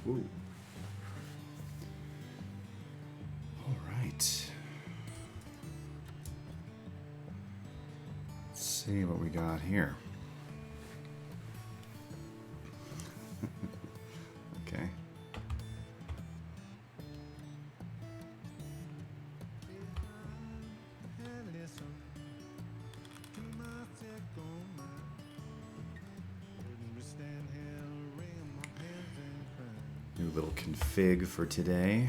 Ooh. All right. Let's see what we got here. Okay. New little config for today.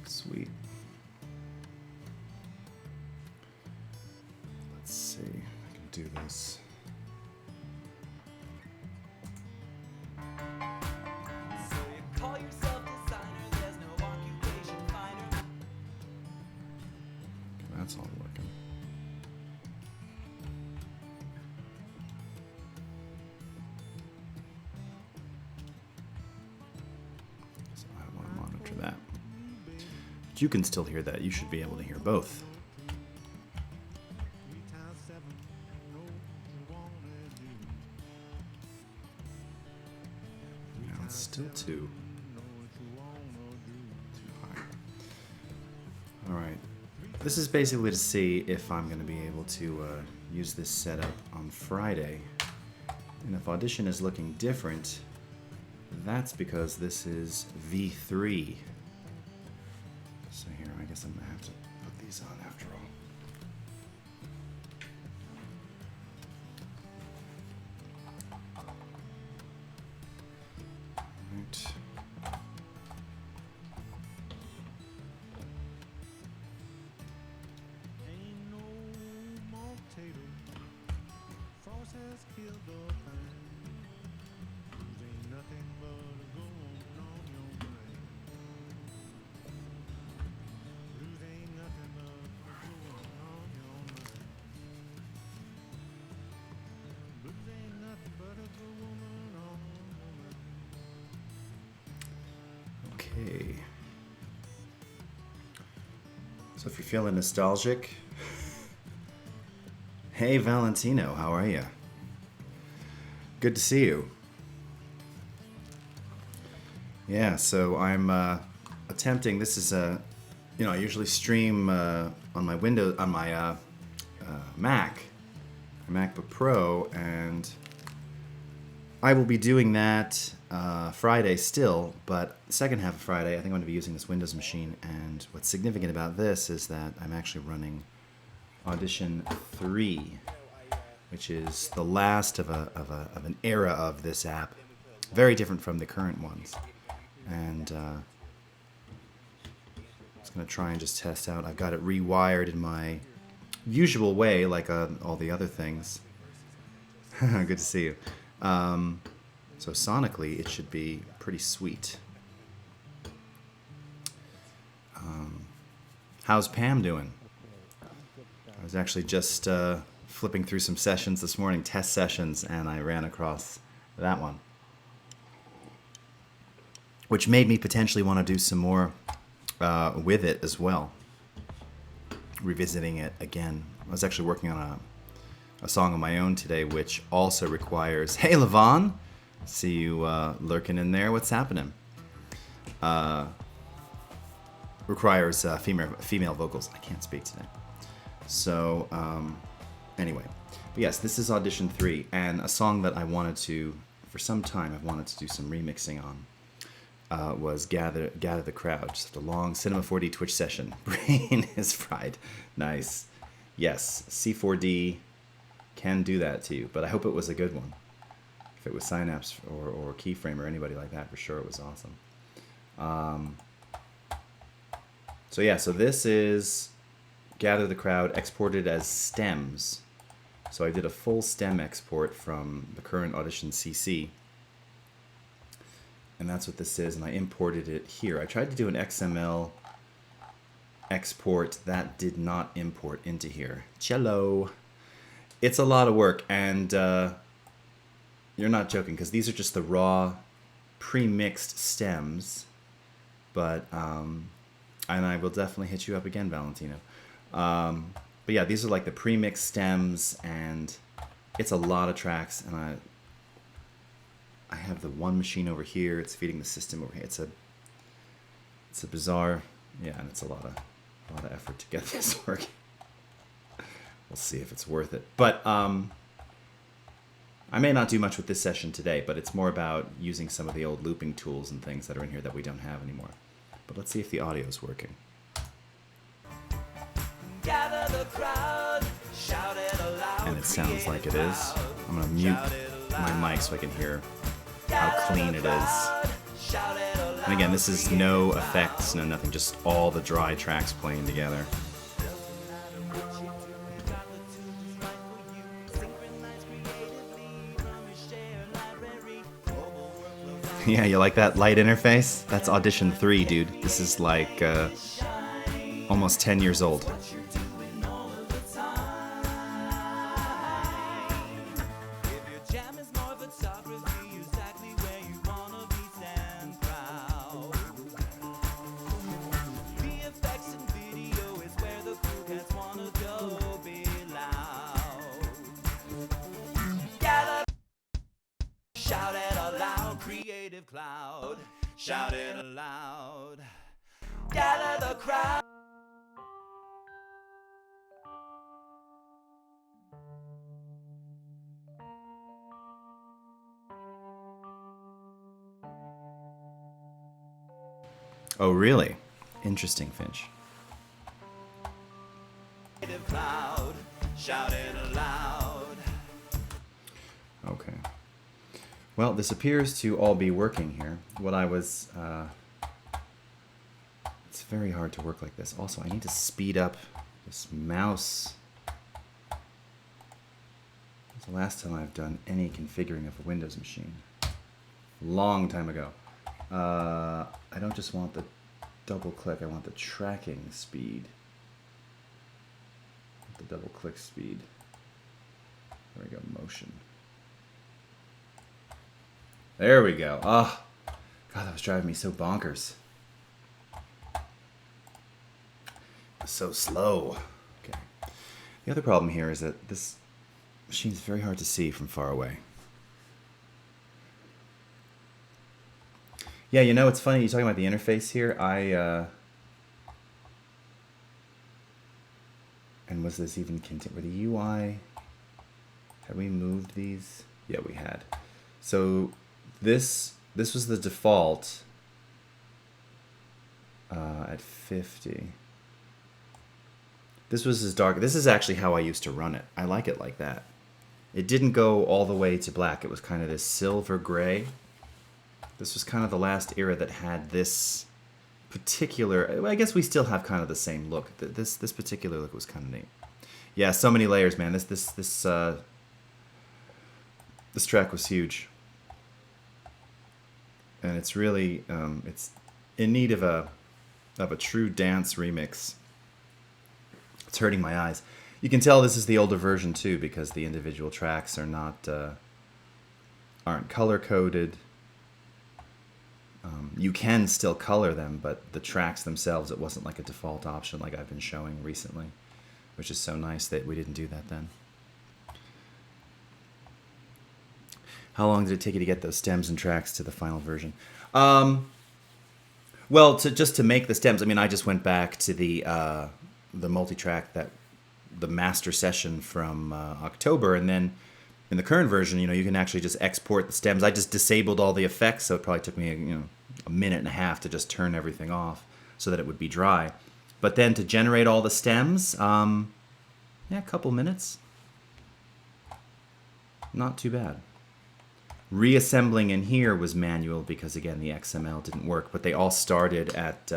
Sweet. Let's see. I can do this. That's all working. So I want to monitor that. But you can still hear that. You should be able to hear both. Now it's still too high. All right. This is basically to see if I'm going to be able to use this setup on Friday. And if Audition is looking different, that's because this is V3. So here, I guess I'm going to have to put these on after all. Right. Okay. So if you're feeling nostalgic, hey Valentino, how are you? Good to see you. Yeah, so I'm attempting. This is I usually stream on my Windows on my Mac, my MacBook Pro, and I will be doing that Friday still. But second half of Friday, I think I'm going to be using this Windows machine. And what's significant about this is that I'm actually running Audition 3, which is the last of an era of this app, very different from the current ones. And I was going to try and just test out. I've got it rewired in my usual way, like all the other things. Good to see you. So sonically, it should be pretty sweet. How's Pam doing? I was actually just flipping through some sessions this morning, test sessions, and I ran across that one, which made me potentially want to do some more with it as well, revisiting it again. I was actually working on a song of my own today, which also requires, hey Levine, see you lurking in there, what's happening? Requires female vocals. I can't speak today. So anyway, but yes, this is Audition 3, and a song that I wanted to, for some time, I've wanted to do some remixing on was Gather the Crowd. Just a long Cinema 4D Twitch session. Brain is fried. Nice. Yes, C4D can do that to you, but I hope it was a good one. If it was Synapse or Keyframe or anybody like that, for sure it was awesome. So yeah, so this is Gather the Crowd exported as stems. So I did a full stem export from the current Audition CC. And that's what this is, and I imported it here. I tried to do an XML export that did not import into here. Cello. It's a lot of work, and you're not joking, because these are just the raw pre-mixed stems. But and I will definitely hit you up again, Valentino. But yeah, these are like the pre-mixed stems, and it's a lot of tracks. And I have the one machine over here. It's feeding the system over here. It's a bizarre, yeah, and it's a lot of effort to get this working. We'll see if it's worth it. But I may not do much with this session today, but it's more about using some of the old looping tools and things that are in here that we don't have anymore. But let's see if the audio is working. And it sounds like it is. I'm going to mute my mic so I can hear how clean it is. And again, this is no effects, no nothing, just all the dry tracks playing together. Yeah, you like that light interface? That's Audition 3, dude. This is like almost 10 years old. Cloud, shout it aloud, gather the crowd. Oh, really? Interesting, Finch. Cloud, shout it aloud. Okay. Well, this appears to all be working here. What I was... it's very hard to work like this. Also, I need to speed up this mouse. It's the last time I've done any configuring of a Windows machine. Long time ago. I don't just want the double click, I want the tracking speed. The double click speed. There we go, motion. There we go. Oh, God, that was driving me so bonkers. It's so slow. Okay. The other problem here is that this machine is very hard to see from far away. Yeah, you know, it's funny, you're talking about the interface here. And was this even were the UI, had we moved these? Yeah, we had. So this was the default at 50. This was as dark. This is actually how I used to run it. I like it like that. It didn't go all the way to black. It was kind of this silver gray. This was kind of the last era that had this particular... I guess we still have kind of the same look. This particular look was kind of neat. Yeah, so many layers, man. This track was huge. And it's really... it's in need of a true dance remix. It's hurting my eyes. You can tell this is the older version too, because the individual tracks are not aren't color coded. You can still color them, but the tracks themselves, it wasn't like a default option like I've been showing recently, which is so nice that we didn't do that then. How long did it take you to get those stems and tracks to the final version? Well, just to make the stems, I mean, I just went back to the multi-track, the master session from October, and then in the current version, you can actually just export the stems. I just disabled all the effects, so it probably took me a minute and a half to just turn everything off so that it would be dry. But then to generate all the stems, yeah, a couple minutes. Not too bad. Reassembling in here was manual because again the XML didn't work, but they all started at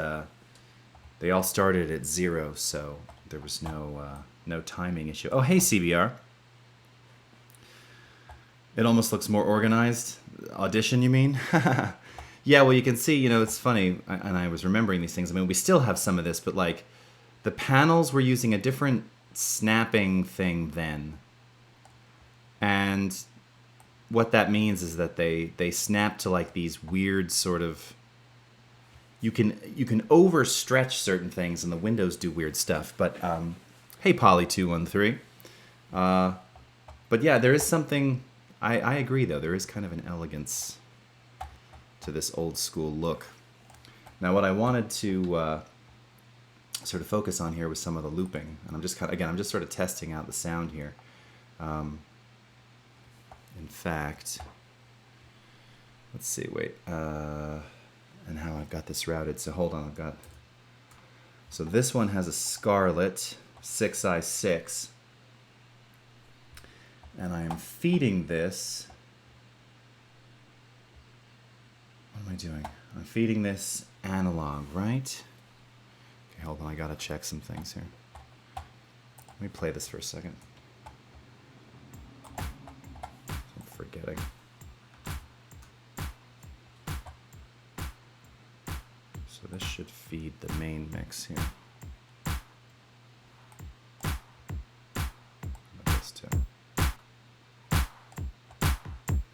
0, so there was no timing issue. Oh, hey CBR. It almost looks more organized. Audition, you mean? Yeah, well, you can see, it's funny, and I was remembering these things. I mean, we still have some of this, but like the panels were using a different snapping thing then. And what that means is that they snap to like these weird sort of you can overstretch certain things, and the windows do weird stuff. But hey, Polly213. But yeah, there is something. I agree though. There is kind of an elegance to this old school look. Now, what I wanted to sort of focus on here was some of the looping, and I'm just sort of testing out the sound here. In fact, let's see. Wait, and how I've got this routed. So hold on, so this one has a Scarlett 6i6, and I am feeding this. What am I doing? I'm feeding this analog, right? Okay, hold on, I gotta check some things here. Let me play this for a second. I'm forgetting. So this should feed the main mix here. This too.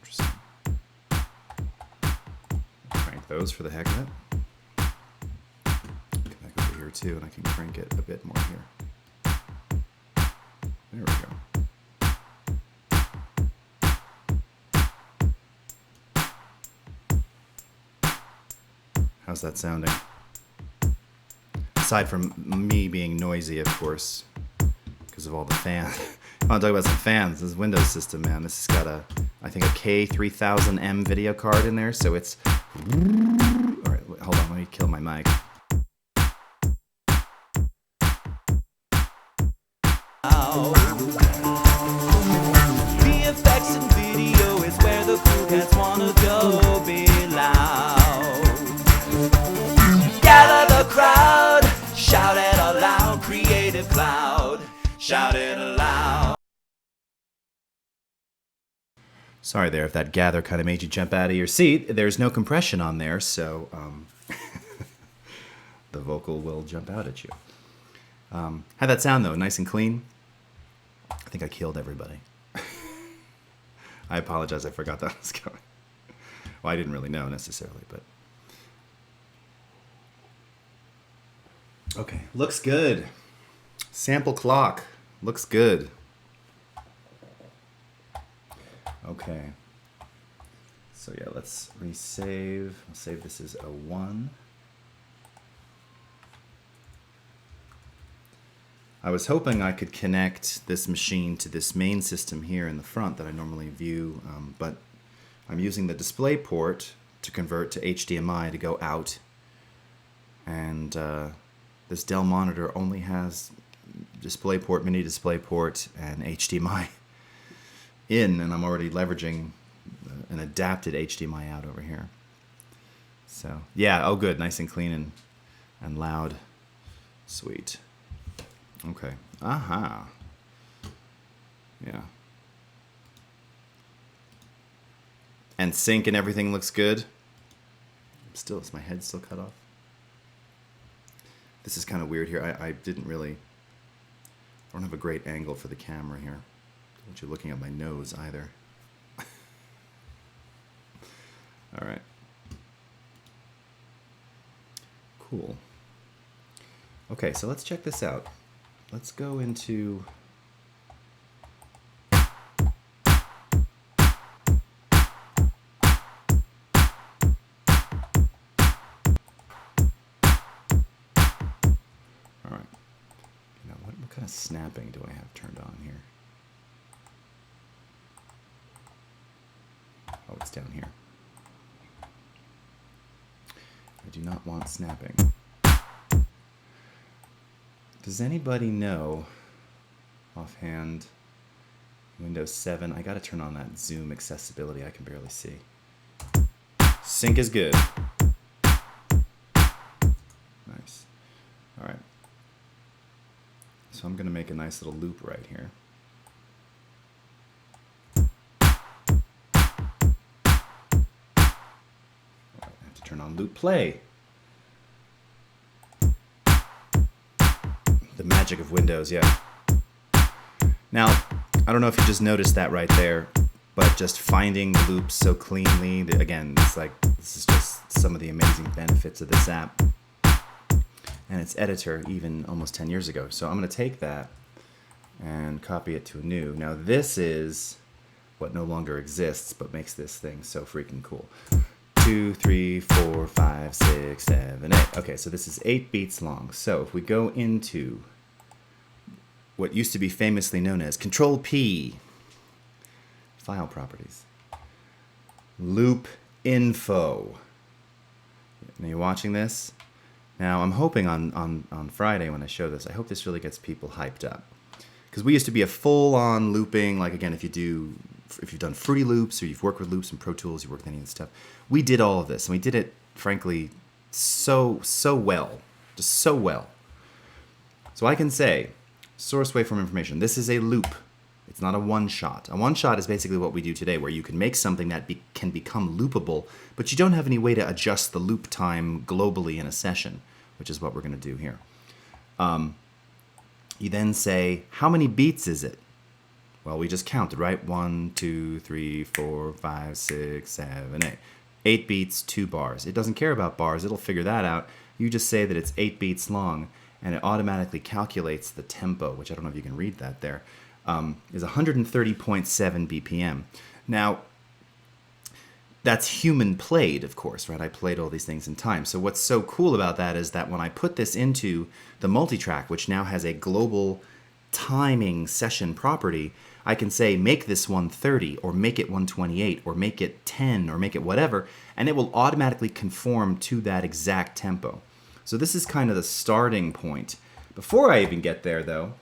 Interesting. Crank those for the heck of it. Come back over here too, and I can crank it a bit more here. There we go. How's that sounding? Aside from me being noisy, of course, because of all the fans. I want to talk about some fans. This Windows system, man. This has got I think a K3000M video card in there, so it's... All right, hold on, let me kill my mic. The effects and video is where the cool cats wanna go. Be loud. Gather the crowd. Shout it aloud. Creative cloud. Shout it aloud. Sorry there if that gather kind of made you jump out of your seat. There's no compression on there, so the vocal will jump out at you. How'd that sound, though? Nice and clean? I think I killed everybody. I apologize, I forgot that was going. Well, I didn't really know necessarily, but... Okay, looks good. Sample clock. Looks good. Okay. So yeah, let's resave. I'll save this as a 1. I was hoping I could connect this machine to this main system here in the front that I normally view, but I'm using the display port to convert to HDMI to go out, and this Dell monitor only has display port, mini display port, and HDMI in, and I'm already leveraging an adapted HDMI out over here. So yeah, oh good, nice and clean and loud. Sweet. Okay. Aha. Yeah. And sync and everything looks good. Still, is my head still cut off? This is kind of weird here. I didn't really... I don't have a great angle for the camera here. Don't want you looking at my nose either. All right. Cool. Okay, so let's check this out. Let's go into... What kind of snapping do I have turned on here? Oh, it's down here. I do not want snapping. Does anybody know, offhand, Windows 7? I gotta turn on that zoom accessibility. I can barely see. Sync is good. Nice. All right. So I'm going to make a nice little loop right here. I have to turn on loop play. The magic of Windows, yeah. Now, I don't know if you just noticed that right there, but just finding the loops so cleanly, again, it's like, this is just some of the amazing benefits of this app and its editor even almost 10 years ago. So I'm going to take that and copy it to a new. Now this is what no longer exists, but makes this thing so freaking cool. 2, 3, 4, 5, 6, 7, 8. Okay, so this is 8 beats long. So if we go into what used to be famously known as Control P, file properties, loop info. Now you're watching this. Now I'm hoping on Friday when I show this, I hope this really gets people hyped up. Because we used to be a full-on looping, like again, if you've done Fruity Loops or you've worked with loops and Pro Tools, you worked with any of this stuff, we did all of this, and we did it, frankly, so well, just so well. So I can say, source waveform information, this is a loop. It's not a one-shot. A one-shot is basically what we do today, where you can make something that can become loopable, but you don't have any way to adjust the loop time globally in a session, which is what we're going to do here. You then say, how many beats is it? Well, we just counted, right? 1, 2, 3, 4, 5, 6, 7, 8. 8 beats, 2 bars. It doesn't care about bars. It'll figure that out. You just say that it's 8 beats long, and it automatically calculates the tempo, which I don't know if you can read that there, is 130.7 BPM. Now, that's human played, of course, right? I played all these things in time. So what's so cool about that is that when I put this into the multitrack, which now has a global timing session property, I can say make this 130 or make it 128 or make it 10 or make it whatever, and it will automatically conform to that exact tempo. So this is kind of the starting point. Before I even get there, though,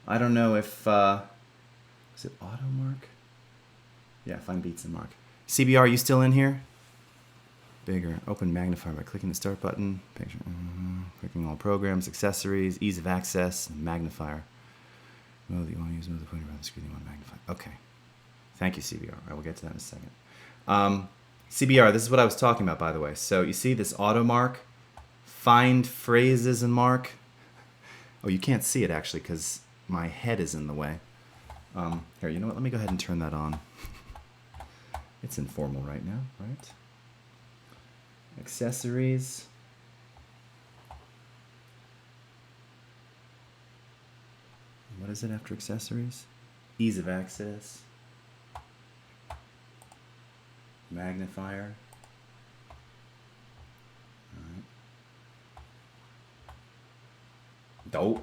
I don't know if, is it auto mark? Yeah, find beats and mark. CBR, you still in here? Bigger. Open magnifier by clicking the start button. Picture. Clicking all programs, accessories, ease of access, magnifier. Mode that you want to use, move the pointer around the screen you want to magnify. Okay. Thank you, CBR. I will get to that in a second. CBR, this is what I was talking about, by the way. So you see this auto mark? Find phrases and mark. Oh, you can't see it, actually, because my head is in the way. Here, you know what? Let me go ahead and turn that on. It's informal right now, right? Accessories. What is it after accessories? Ease of access. Magnifier. All right. Oh,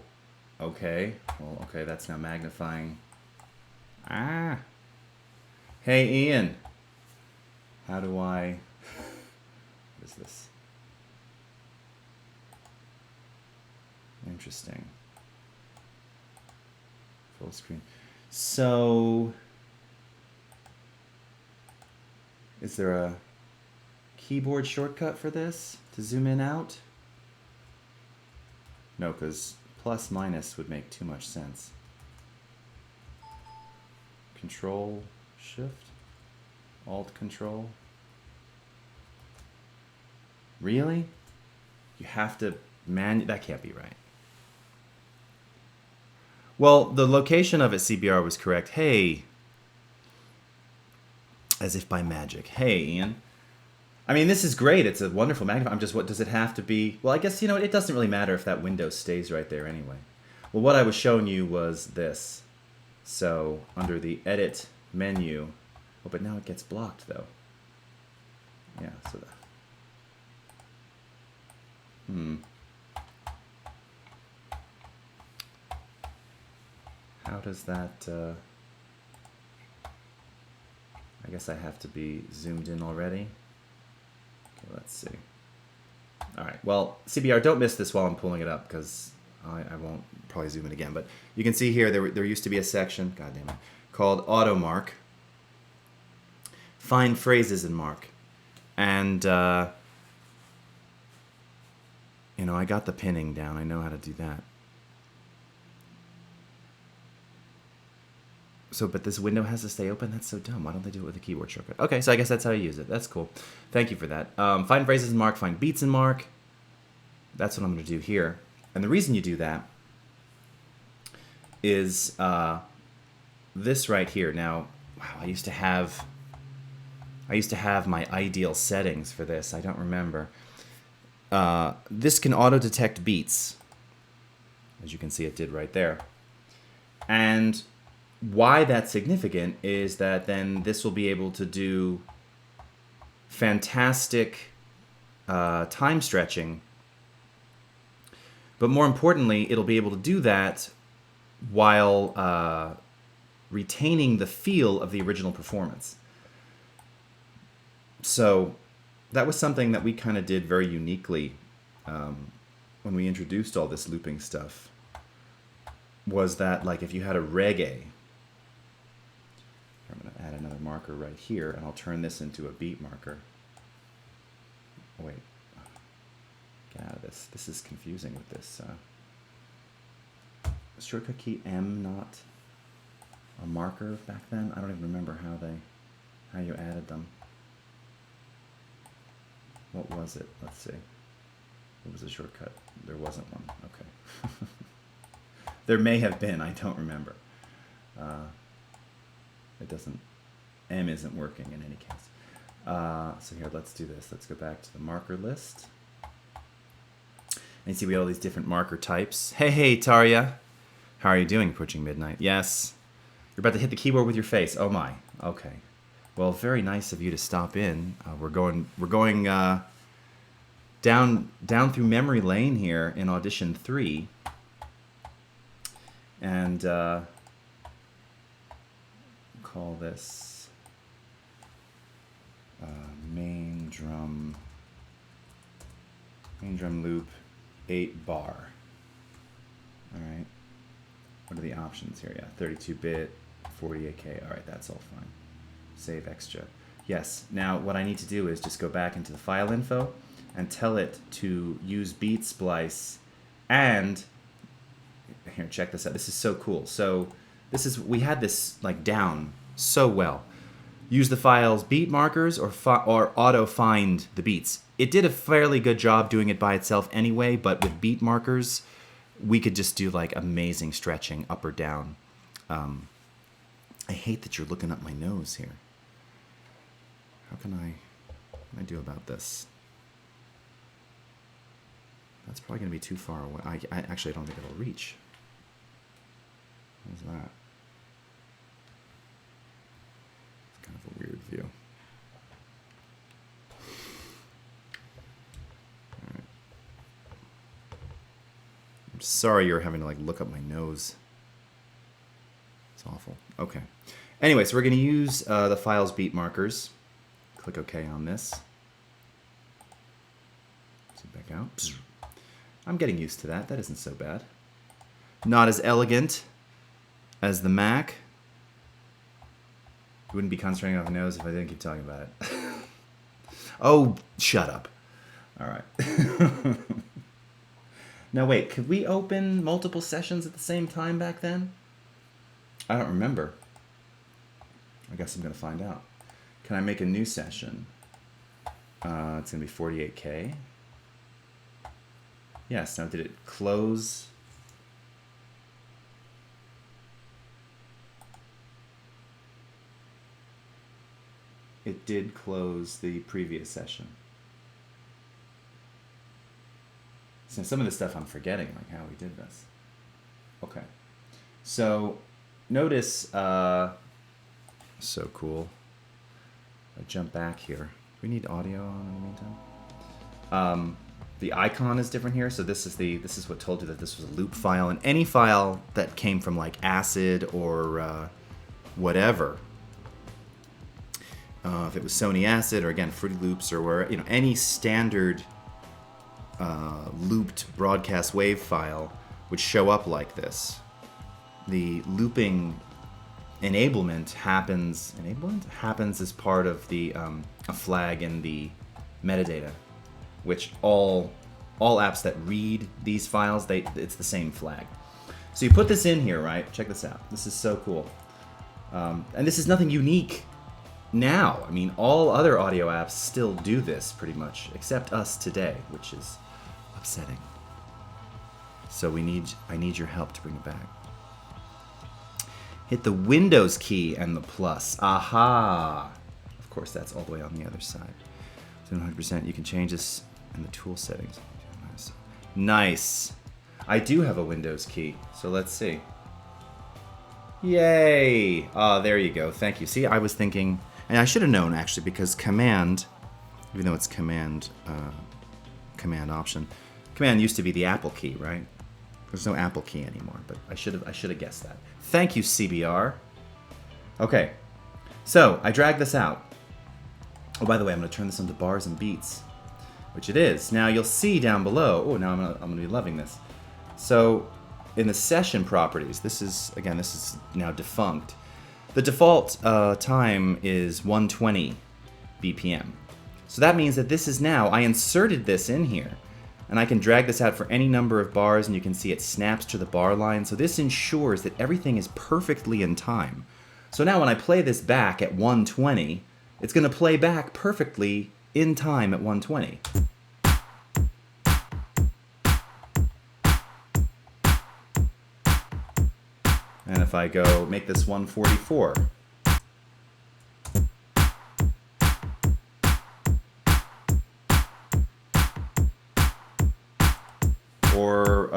okay. Well, okay, that's now magnifying. Ah. Hey, Ian. How do I... What is this? Interesting. Full screen. So, is there a keyboard shortcut for this to zoom in out? No, because plus minus would make too much sense. Control Shift, Alt Control. Really? You have to that can't be right. Well, the location of it, CBR, was correct. Hey, as if by magic. Hey, Ian. I mean, this is great. It's a wonderful magnifier. I'm just, what does it have to be? Well, I guess, you know, it doesn't really matter if that window stays right there anyway. Well, what I was showing you was this. So, under the Edit menu, oh, but now it gets blocked, though. Yeah, so that. How does that, I guess I have to be zoomed in already. Okay, let's see. All right, well, CBR, don't miss this while I'm pulling it up, because I won't probably zoom in again. But you can see here, there used to be a section, God damn it, called Auto Mark. Find phrases and mark. And, you know, I got the pinning down. I know how to do that. So, but this window has to stay open? That's so dumb. Why don't they do it with a keyboard shortcut? Okay, so I guess that's how you use it. That's cool. Thank you for that. Find phrases and mark, find beats and mark. That's what I'm going to do here. And the reason you do that is this right here. Now, wow, I used to have I used to have my ideal settings for this. I don't remember. This can auto-detect beats. As you can see, it did right there. And why that's significant is that then this will be able to do fantastic time stretching. But more importantly, it'll be able to do that while retaining the feel of the original performance. So that was something that we kind of did very uniquely when we introduced all this looping stuff. Was that like if you had a reggae, I'm going to add another marker right here, and I'll turn this into a beat marker. Oh, wait, get out of this. This is confusing with this. Circa key M not a marker back then? I don't even remember how you added them. What was it? Let's see. What was the shortcut? There wasn't one. Okay. There may have been. I don't remember. It doesn't. M isn't working in any case. So here, let's do this. Let's go back to the marker list. And see, we have all these different marker types. Hey, Tarya. How are you doing? Approaching midnight. Yes. You're about to hit the keyboard with your face. Oh my. Okay. Well, very nice of you to stop in. We're going down through memory lane here in Audition 3. And call this main drum loop 8 bar. All right. What are the options here? Yeah, 32-bit, 48K. All right, that's all fine. Save extra. Yes. Now what I need to do is just go back into the file info and tell it to use beat splice. And here, check this out. This is so cool. So we had this like down so well. Use the files beat markers or auto find the beats. It did a fairly good job doing it by itself anyway, but with beat markers, we could just do like amazing stretching up or down. I hate that you're looking up my nose here. What can I do about this? That's probably going to be too far away. I actually don't think it'll reach. What's that? It's kind of a weird view. All right. I'm sorry you're having to like look up my nose. It's awful. Okay. Anyway, so we're going to use the files beat markers. Click OK on this. Zoom back out. I'm getting used to that. That isn't so bad. Not as elegant as the Mac. You wouldn't be concentrating on the nose if I didn't keep talking about it. Oh, shut up. All right. Now wait, could we open multiple sessions at the same time back then? I don't remember. I guess I'm going to find out. Can I make a new session? It's going to be 48K. Yes, now did it close? It did close the previous session. So some of the stuff I'm forgetting, like how we did this. Okay. So notice, so cool. I jump back here. Do we need audio in the meantime? The icon is different here, so this is what told you that this was a loop file, and any file that came from like Acid or whatever. If it was Sony Acid or again Fruity Loops or where any standard looped broadcast wave file would show up like this. The looping enablement happens as part of the a flag in the metadata, which all apps that read these files, it's the same flag. So you put this in here, right? Check this out. This is so cool, and this is nothing unique now. I mean, all other audio apps still do this pretty much, except us today, which is upsetting. So I need your help to bring it back. Hit the Windows key and the plus. Aha! Of course, that's all the way on the other side. So 100%. You can change this in the tool settings. Nice. I do have a Windows key, so let's see. Yay! Oh, there you go. Thank you. See, I was thinking, and I should have known actually, because Command, even though it's Command Option, Command used to be the Apple key, right? There's no Apple key anymore, but I should have guessed that. Thank you, CBR. Okay, so I dragged this out. Oh, by the way, I'm going to turn this into bars and beats, which it is. Now you'll see down below. Oh, now I'm going to be loving this. So in the session properties, this is now defunct. The default time is 120 BPM. So that means that this is now, I inserted this in here, and I can drag this out for any number of bars, and you can see it snaps to the bar line. So this ensures that everything is perfectly in time. So now when I play this back at 120, it's going to play back perfectly in time at 120. And if I go make this 144. Or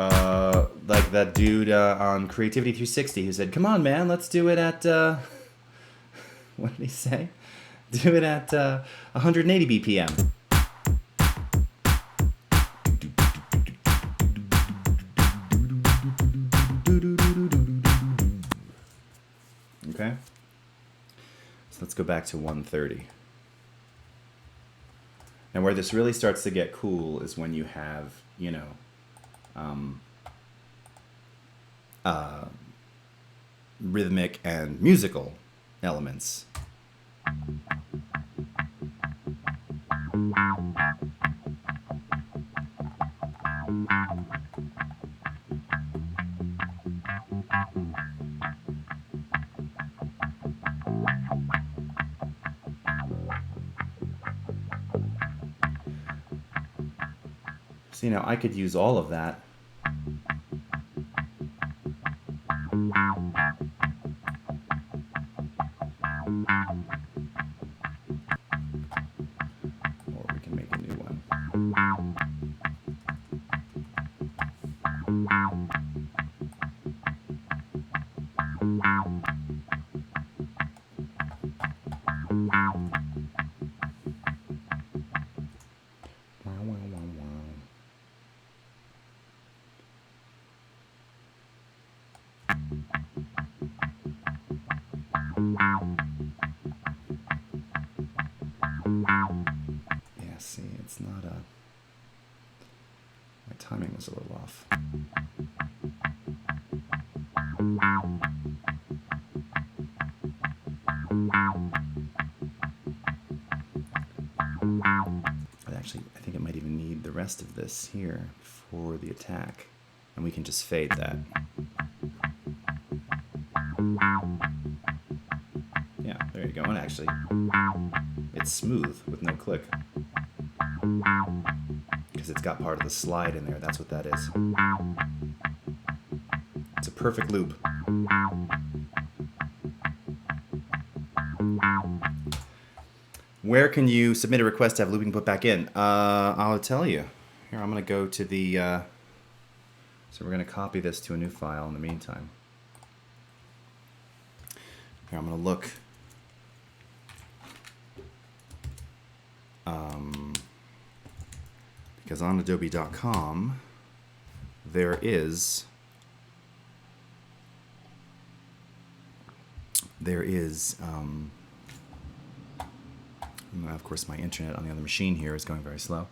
like that dude on Creativity 360 who said, "Come on, man, let's do it at," what did he say? Do it at 180 BPM. Okay? So let's go back to 130. Now where this really starts to get cool is when you have, you know, rhythmic and musical elements. So, you know, I could use all of that. Or we can make a new one. Yeah, see, it's not a... My timing was a little off. But actually, I think it might even need the rest of this here for the attack. And we can just fade that. Yeah, there you go. And actually, it's smooth with no click. Because it's got part of the slide in there. That's what that is. It's a perfect loop. Where can you submit a request to have looping put back in? I'll tell you. Here, I'm going to go to the... so we're going to copy this to a new file in the meantime. Here, I'm going to look. Because on adobe.com, there is of course, my internet on the other machine here is going very slow.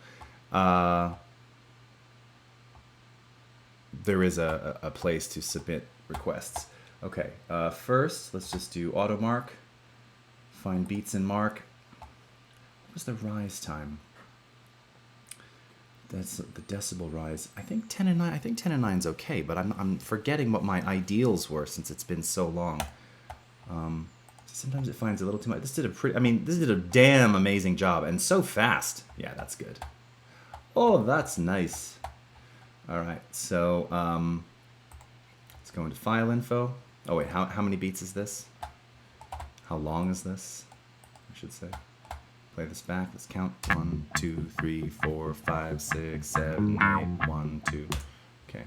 There is a place to submit requests. Okay, first, let's just do auto mark, find beats and mark. What was the rise time? That's the decibel rise. I think 10 and 9. I think 10 and 9 is okay, but I'm forgetting what my ideals were since it's been so long. Sometimes it finds a little too much. This did a damn amazing job, and so fast. Yeah, that's good. Oh, that's nice. All right, so let's go into file info. Oh wait, how many beats is this? How long is this? I should say. play this back. Let's count. 1, 2, 3, 4, 5, 6, 7, 8. 1, 2. Okay.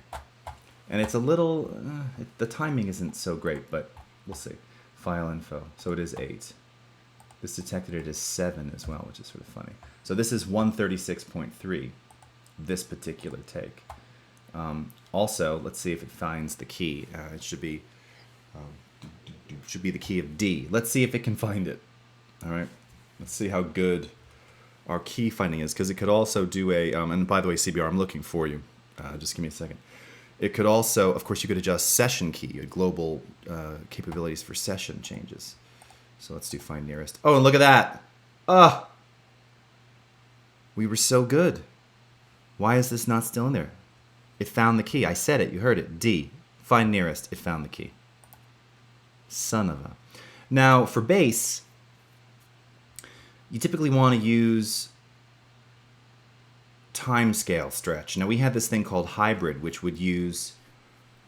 And it's a little, the timing isn't so great, but we'll see. File info. So it is 8. This detected it as 7 as well, which is sort of funny. So this is 136.3, this particular take. Also, let's see if it finds the key. It should be the key of D. Let's see if it can find it. All right. Let's see how good our key finding is, because it could also do a, and by the way, CBR, I'm looking for you. Just give me a second. It could also, of course, you could adjust session key, global capabilities for session changes. So let's do find nearest. Oh, and look at that. Ah! We were so good. Why is this not still in there? It found the key. I said it. You heard it. D. Find nearest. It found the key. Son of a. Now, for bass, you typically want to use timescale stretch. Now, we had this thing called hybrid, which would use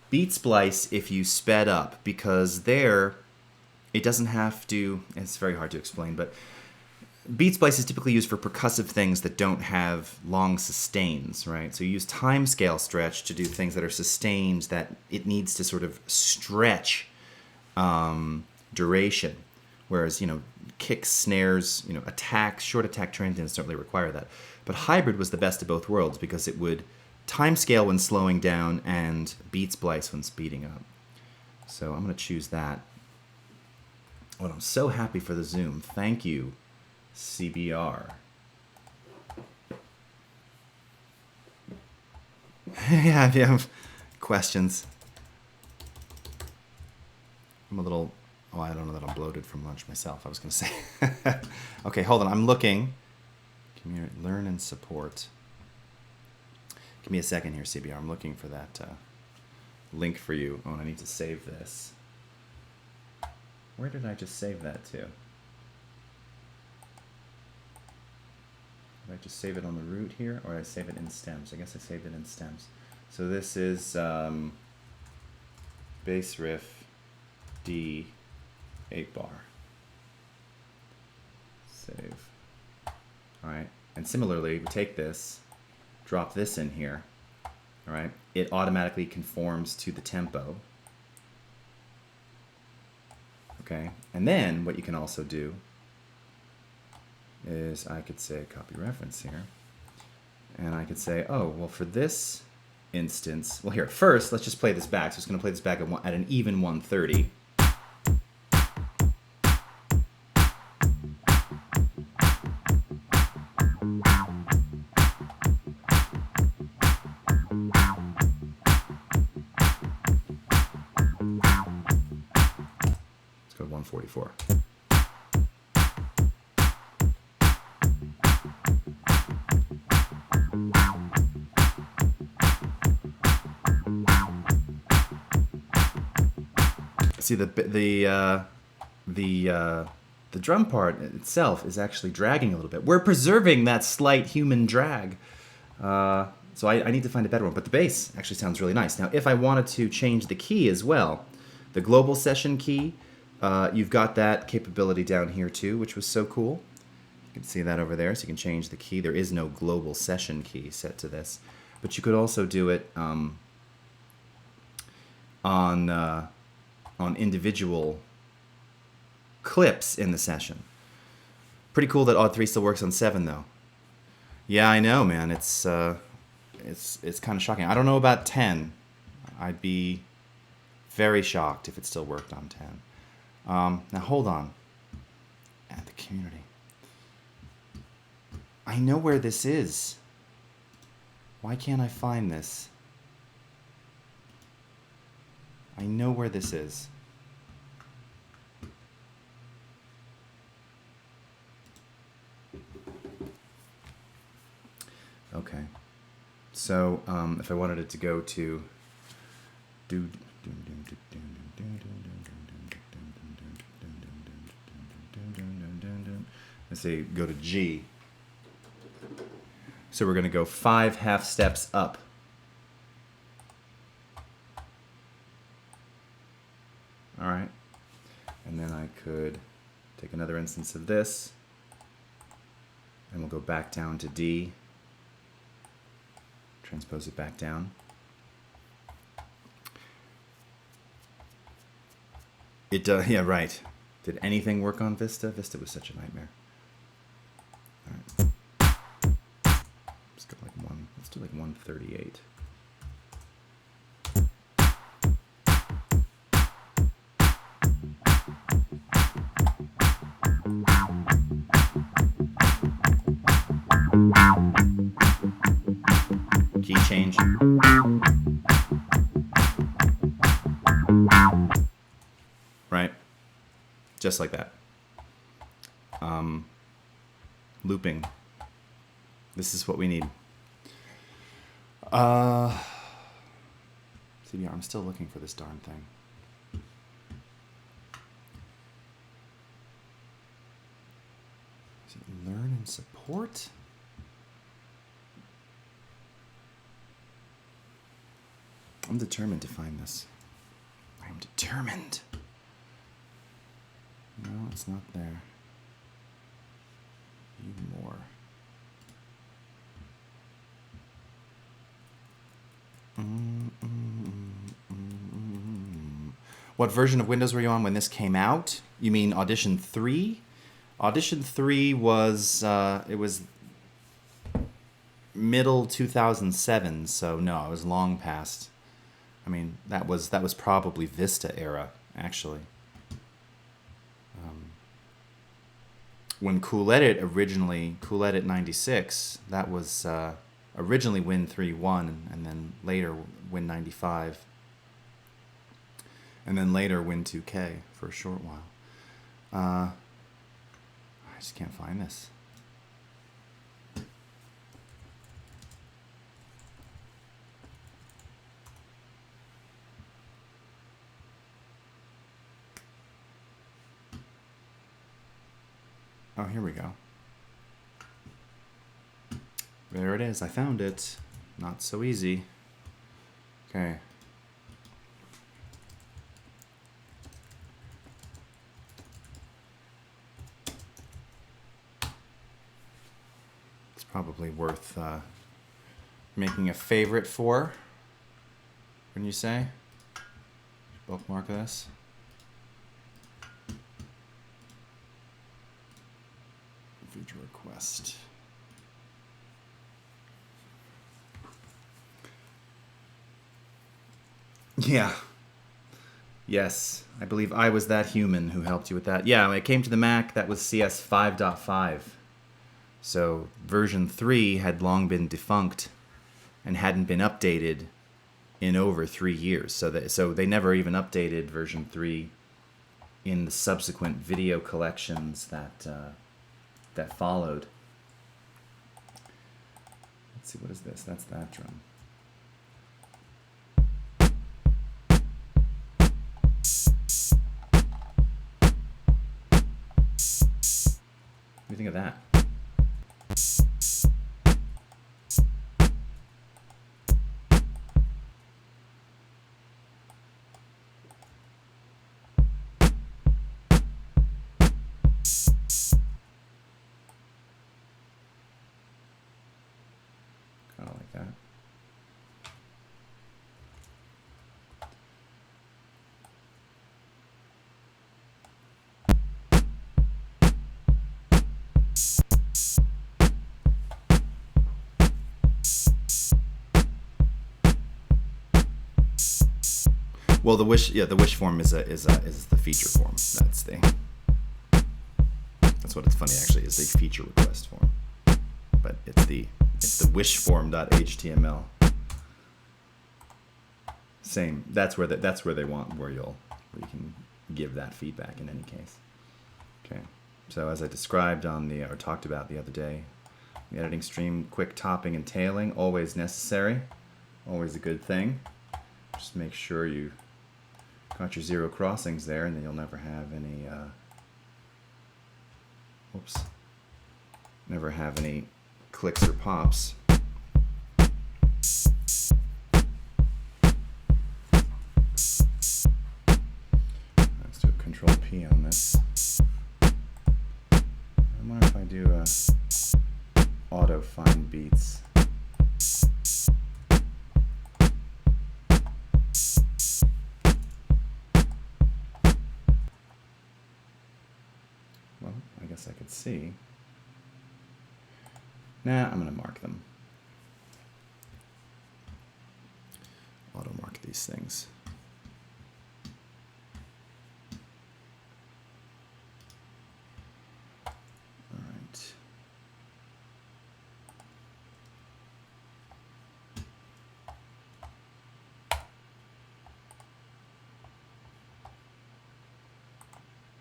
beat splice if you sped up, because there it doesn't have to, it's very hard to explain, but beat splice is typically used for percussive things that don't have long sustains, right? So you use timescale stretch to do things that are sustained, that it needs to sort of stretch duration. Whereas, kicks, snares, attacks, short attack transients don't really require that. But hybrid was the best of both worlds, because it would timescale when slowing down and beat splice when speeding up. So I'm going to choose that. Oh, I'm so happy for the zoom. Thank you, CBR. Yeah, if you have questions. I'm a little, I don't know that I'm bloated from lunch myself. I was going to say. Okay, hold on. I'm looking. Community, learn and support. Give me a second here, CBR. I'm looking for that link for you. Oh, and I need to save this. Where did I just save that to? Did I just save it on the root here, or did I save it in stems? I guess I saved it in stems. So this is bass riff D 8-bar. Save. All right, and similarly, we take this, drop this in here. All right, it automatically conforms to the tempo. Okay, and then what you can also do is I could say copy reference here, and I could say, oh, well, for this instance, well, here, first, let's just play this back. So it's going to play this back at an even 130. Let's go to 144. See, the drum part itself is actually dragging a little bit. We're preserving that slight human drag. So I need to find a better one. But the bass actually sounds really nice. Now, if I wanted to change the key as well, the global session key, you've got that capability down here too, which was so cool. You can see that over there. So you can change the key. There is no global session key set to this. But you could also do it on individual clips in the session. Pretty cool that Odd 3 still works on 7 though. Yeah, I know, man. It's kind of shocking. I don't know about 10. I'd be very shocked if it still worked on 10. Now hold on. Add the community. I know where this is. Why can't I find this? I know where this is. Okay. So, if I wanted it to go to let's say go to G. So we're going to go 5 half steps up. All right, and then I could take another instance of this, and we'll go back down to D. Transpose it back down. It does, yeah, right. Did anything work on Vista? Vista was such a nightmare. All right. Let's go like let's do like 138. Key change. Right? Just like that. Looping. This is what we need. CDR, I'm still looking for this darn thing. Is it learn and support? I'm determined to find this. I am determined. No, it's not there. View more. What version of Windows were you on when this came out? You mean Audition 3? Audition 3 was, it was middle 2007, so no, it was long past. I mean, that was probably Vista era, actually. When Cool Edit 96, that was originally Win 3.1, and then later Win 95. And then later Win 2K for a short while. I just can't find this. Oh, here we go. There it is. I found it. Not so easy. Okay. It's probably worth making a favorite for. Wouldn't you say? Bookmark this. Feature request. Yeah. Yes. I believe I was that human who helped you with that. Yeah, when it came to the Mac, that was CS 5.5. So version 3 had long been defunct and hadn't been updated in over 3 years. So they never even updated version 3 in the subsequent video collections that followed. Let's see, what is this? That's that drum. What do you think of that? Kind of like that. Well, the wish form is the feature form. That's what it's funny actually, is the feature request form. But it's the wish form.html. Same. That's where they want where you can give that feedback in any case. Okay. So as I described or talked about the other day, the editing stream, quick topping and tailing, always necessary, always a good thing. Just make sure you got your zero crossings there, and then you'll never have any never have any clicks or pops. Let's do a Control P on this. I wonder if I do auto find beats. Well, I guess I could see. Nah, I'm gonna mark them. Auto mark these things. All right.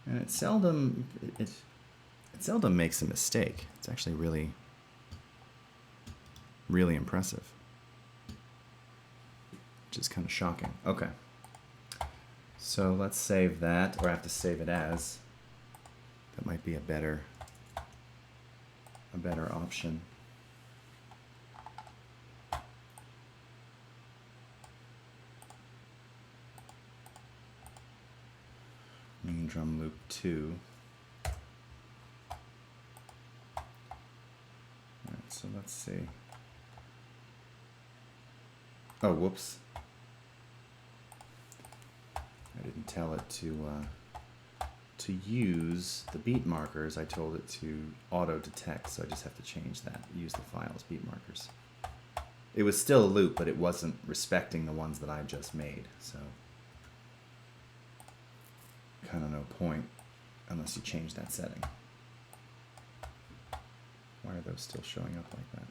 And it seldom makes a mistake. It's actually really impressive. Which is kind of shocking. Okay. So let's save that, or I have to save it as. That might be a better option. Main drum loop 2. Alright, so let's see. Oh, whoops. I didn't tell it to use the beat markers. I told it to auto detect, so I just have to change that. Use the files beat markers. It was still a loop, but it wasn't respecting the ones that I just made, so kind of no point unless you change that setting. Why are those still showing up like that?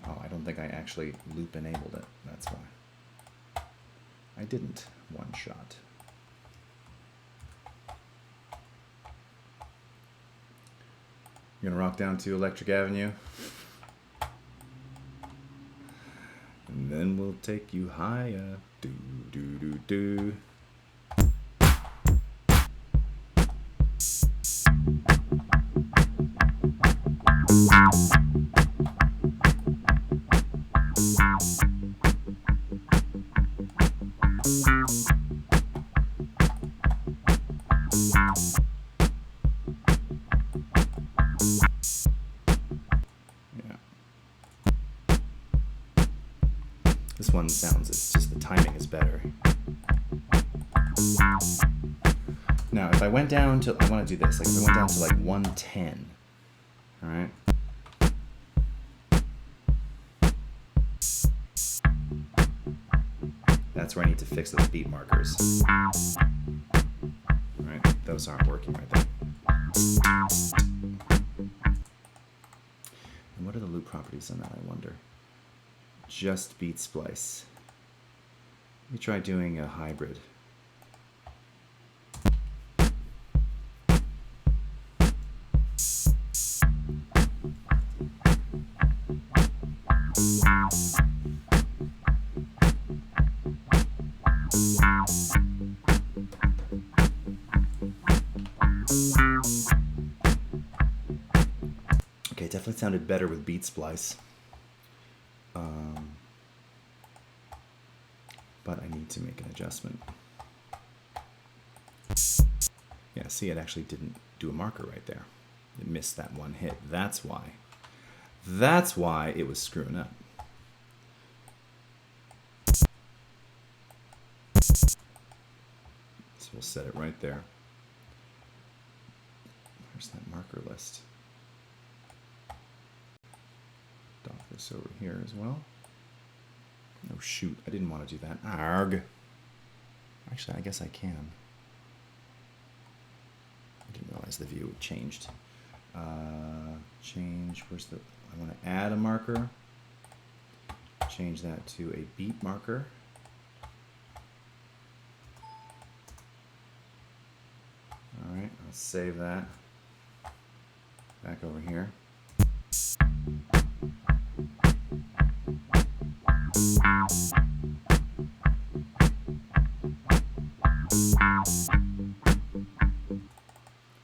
Oh, I don't think I actually loop enabled it. That's why. I didn't one shot. You gonna rock down to Electric Avenue? And then we'll take you higher. Do, do, do, do. This one sounds, it's just the timing is better. Now, if I went down to, I want to do this, like if I went down to like 110, all right? That's where I need to fix those beat markers. All right, those aren't working right there. And what are the loop properties on that, I wonder? Just beat splice. Let me try doing a hybrid. Okay, definitely sounded better with beat splice. But I need to make an adjustment. Yeah, see, it actually didn't do a marker right there. It missed that one hit. That's why. That's why it was screwing up. So we'll set it right there. Where's that marker list? Dock this over here as well. Oh shoot, I didn't want to do that. Arg. Actually, I guess I can. I didn't realize the view changed. Change, where's the, I want to add a marker. Change that to a beat marker. All right, I'll save that. Back over here.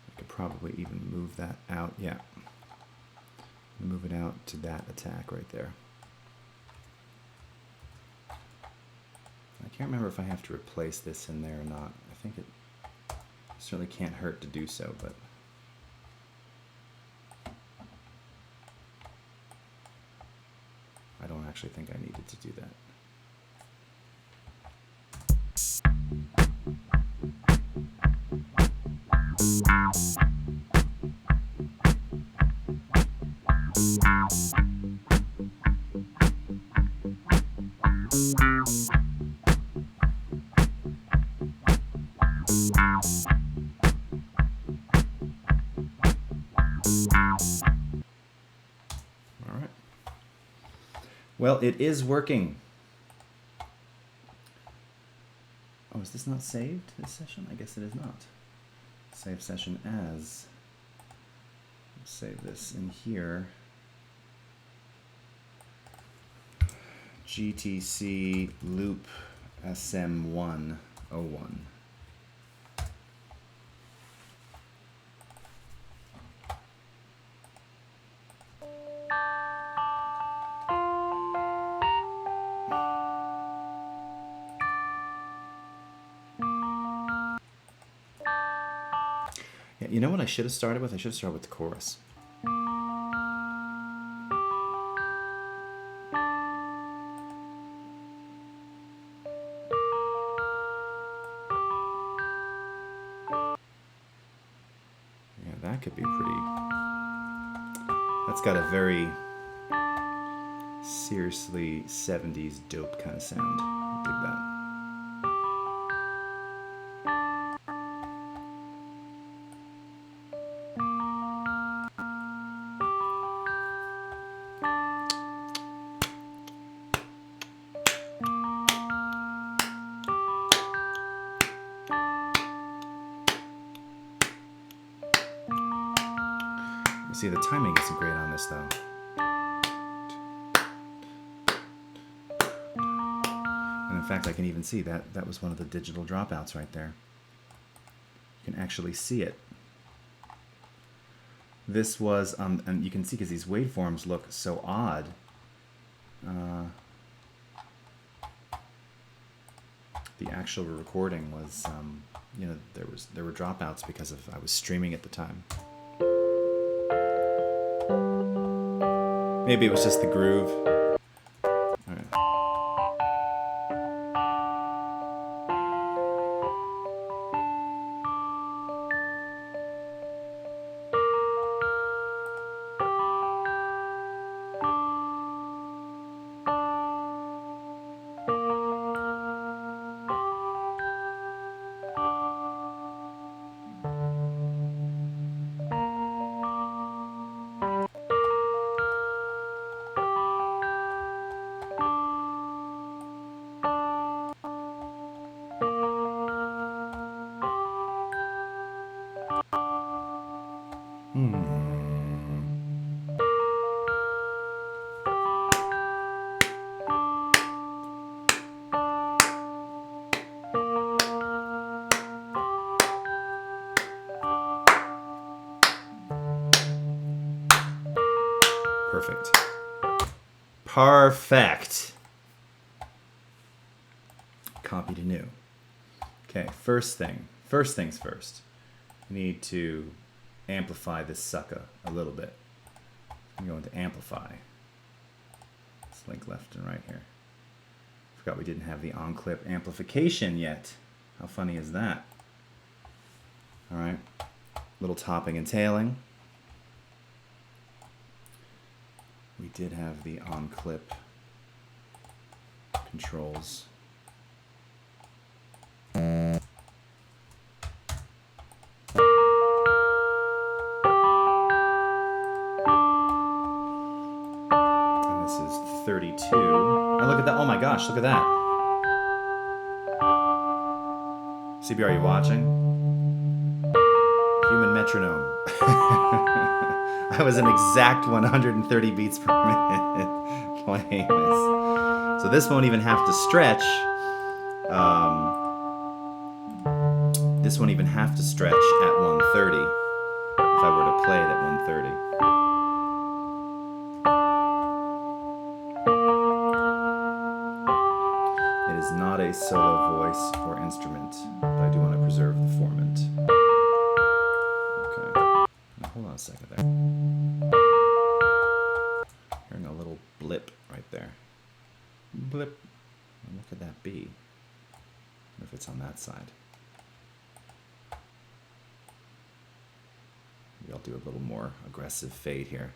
I could probably even move that out. Yeah. Move it out to that attack right there. I can't remember if I have to replace this in there or not. I think it certainly can't hurt to do so, but actually think I needed to do that. All right. Well, it is working. Oh, is this not saved, this session? I guess it is not. Save session as. Let's save this in here. GTC loop SM101. Yeah, you know what I should have started with? I should have started with the chorus. Yeah, that could be pretty... That's got a very seriously 70s dope kind of sound. I dig that. See, the timing isn't great on this, though. And in fact, I can even see that was one of the digital dropouts right there. You can actually see it. This was, and you can see because these waveforms look so odd. The actual recording was, you know, there were dropouts because I was streaming at the time. Maybe it was just the groove. All right. Perfect. Perfect. Copy to new. Okay, first things first. We need to amplify this sucker a little bit. I'm going to amplify. Let's link left and right here. Forgot we didn't have the on-clip amplification yet. How funny is that? All right, little topping and tailing. We did have the on-clip controls. And this is 32. And look at that. Oh my gosh, look at that. CB, are you watching? Human metronome. I was an exact 130 beats per minute playing this. So this won't even have to stretch. This won't even have to stretch at 130 if I were to play it at 130. It is not a solo voice or instrument, but I do want to preserve the formant. Okay. Now, hold on a second there. Hearing a little blip right there. Blip. What could that be? What if it's on that side? Maybe I'll do a little more aggressive fade here.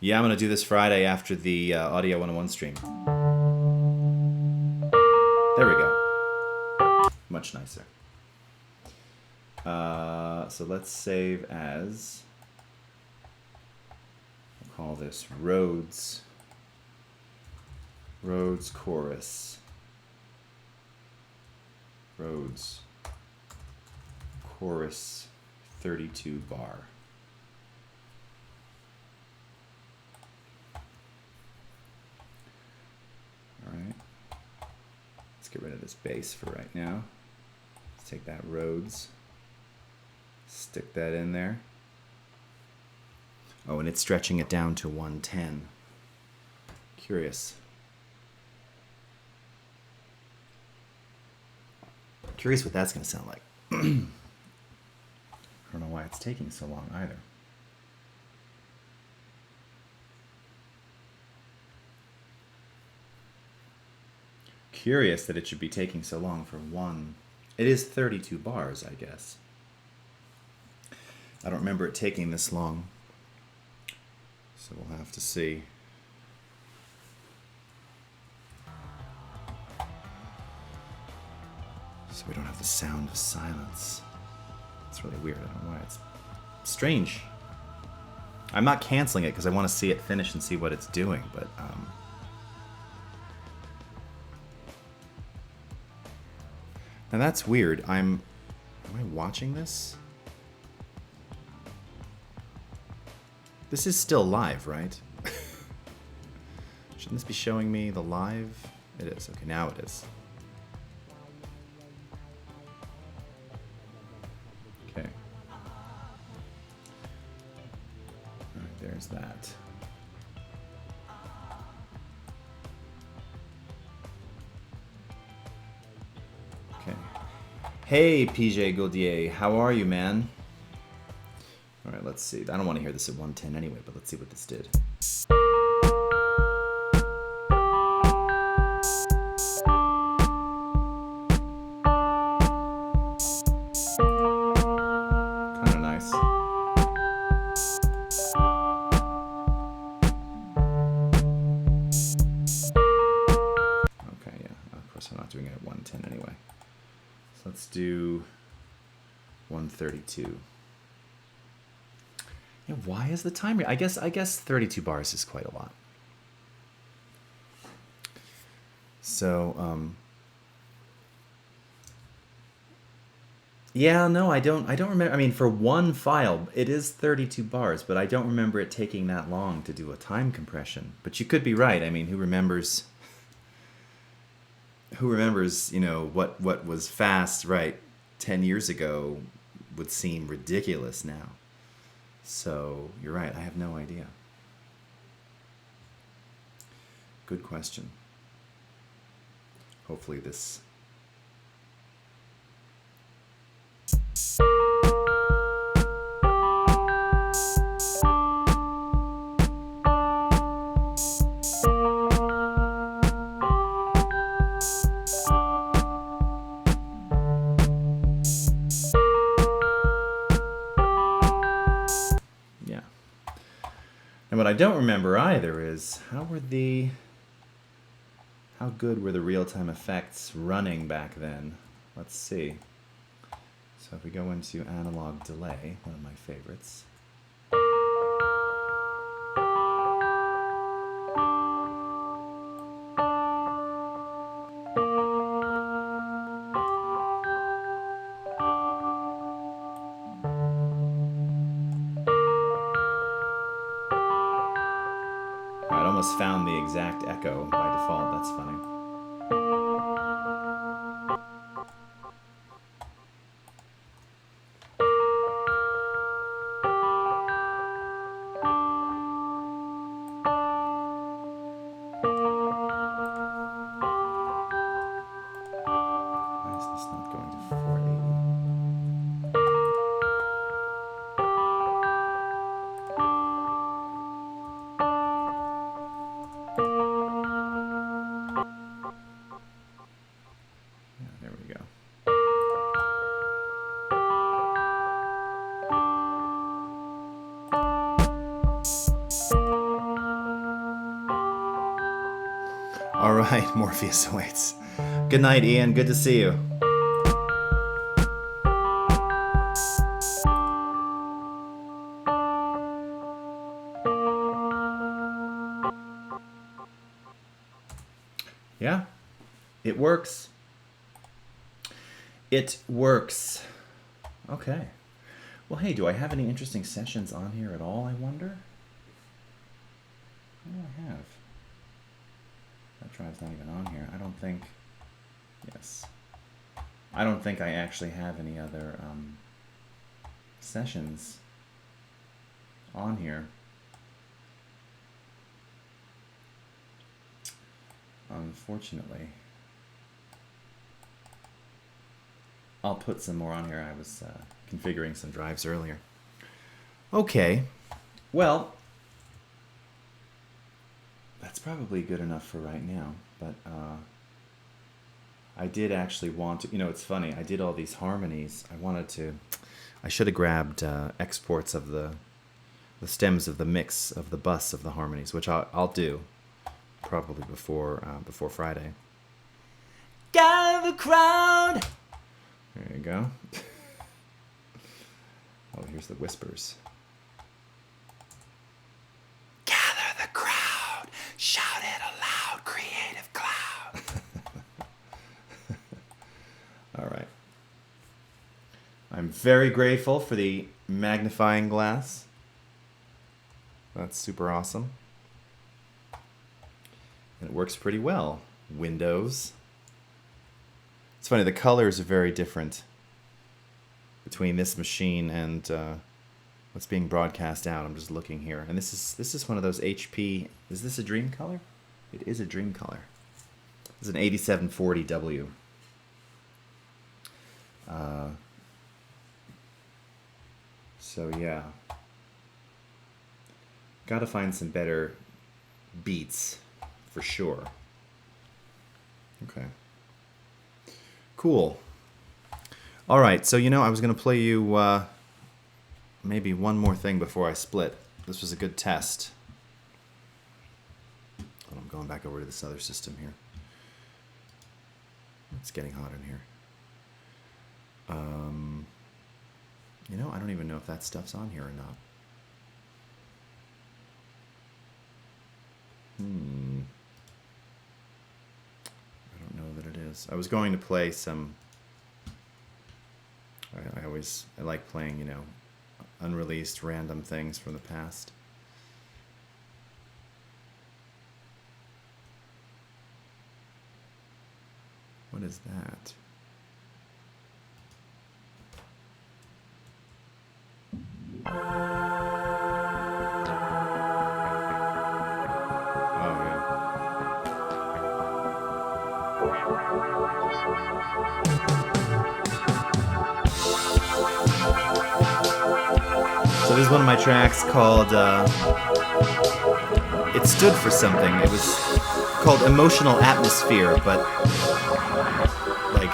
Yeah, I'm going to do this Friday after the Audio 101 stream. There we go. Much nicer. So let's save as, we'll call this Rhodes chorus. Rhodes chorus 32 bar. All right. Let's get rid of this bass for right now. Let's take that Rhodes, stick that in there. Oh, and it's stretching it down to 110. Curious. Curious what that's going to sound like. I don't know why it's taking so long either. Curious that it should be taking so long for one. It is 32 bars, I guess. I don't remember it taking this long. So we'll have to see. So we don't have the sound of silence. It's really weird. I don't know why. It's strange. I'm not canceling it because I want to see it finish and see what it's doing, but now that's weird. Am I watching this? This is still live, right? Shouldn't this be showing me the live? It is. Okay, now it is. Okay. All right, there's that. Okay. Hey, PJ Gaudier, how are you, man? All right, let's see. I don't want to hear this at 110 anyway, but let's see what this did. Kind of nice. Okay, yeah. Of course, I'm not doing it at 110 anyway. So let's do 132. Yeah, why is the timer? I guess 32 bars is quite a lot. So, yeah, no, I don't remember. I mean, for one file, it is 32 bars, but I don't remember it taking that long to do a time compression. But you could be right. I mean, who remembers, you know, what was fast, right, 10 years ago would seem ridiculous now. So, you're right, I have no idea. Good question. Hopefully this... What I don't remember either is how good were the real-time effects running back then? Let's see. So if we go into analog delay, one of my favorites. Found the exact echo by default. That's funny. Why is this not going to 480? All right, Morpheus awaits. Good night, Ian. Good to see you. Yeah, it works. It works. Okay. Well, hey, do I have any interesting sessions on here at all, I wonder? What do I have? That drive's not even on here. I don't think... Yes. I don't think I actually have any other sessions on here. Unfortunately. I'll put some more on here. I was configuring some drives earlier. Okay. Well, that's probably good enough for right now. But I did actually want to... You know, it's funny. I did all these harmonies. I should have grabbed exports of the stems of the mix of the bus of the harmonies, which I'll do probably before Friday. Gather the crowd. There you go. Oh, here's the whispers. Gather the crowd. Shout it aloud, creative cloud. All right. I'm very grateful for the magnifying glass. That's super awesome. And it works pretty well. Windows. It's funny, the colors are very different between this machine and what's being broadcast out. I'm just looking here. And this is one of those HP... Is this a dream color? It is a dream color. This is an 8740W. So yeah. Gotta find some better beats, for sure. Okay. Cool. All right, so you know, I was going to play you maybe one more thing before I split. This was a good test. Oh, I'm going back over to this other system here. It's getting hot in here. You know, I don't even know if that stuff's on here or not. I don't know that it is. I was going to play some... I like playing, you know, unreleased random things from the past. What is that? Oh, yeah. So this is one of my tracks called, it stood for something. It was called Emotional Atmosphere, but like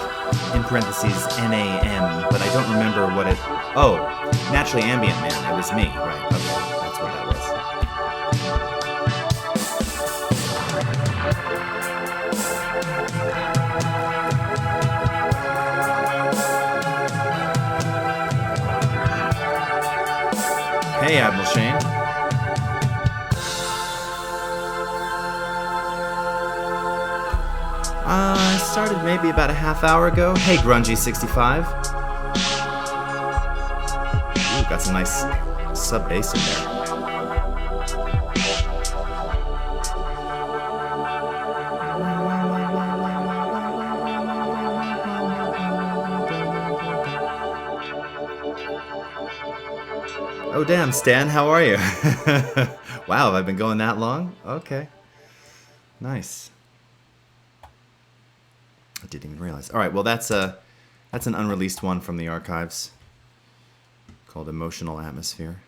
in parentheses NAM, but I don't remember what it... Oh, Naturally Ambient Man. It was me, right. Okay, that's what that was. Hey, Admiral Shane. I started maybe about a half hour ago. Hey, Grungy65. Ooh, got some nice sub bass in there. Oh, damn, Stan, how are you? Wow, have I been going that long? Okay. Nice. I didn't even realize. All right, well, that's an unreleased one from the archives called Emotional Atmosphere.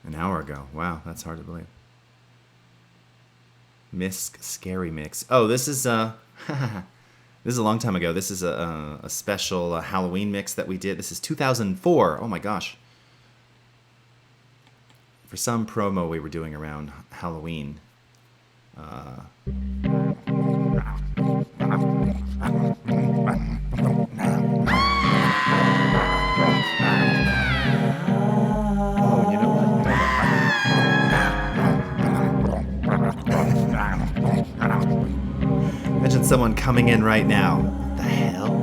An hour ago. Wow, that's hard to believe. Misc Scary Mix. Oh, this is this is a long time ago. This is a special Halloween mix that we did. This is 2004. Oh my gosh. for some promo we were doing around Halloween. Oh, you know what? Imagine someone coming in right now. What the hell?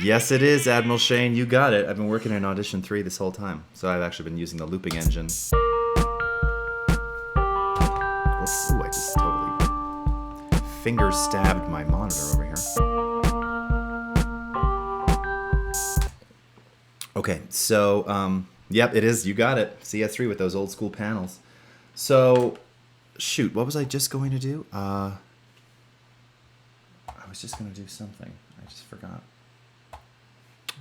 Yes, it is, Admiral Shane. You got it. I've been working in Audition 3 this whole time. So I've actually been using the looping engine. Oops. Ooh, I just totally finger stabbed my monitor over here. Okay, so, yep, it is. You got it. CS3 with those old school panels. So, shoot, what was I just going to do? I was just going to do something. I just forgot.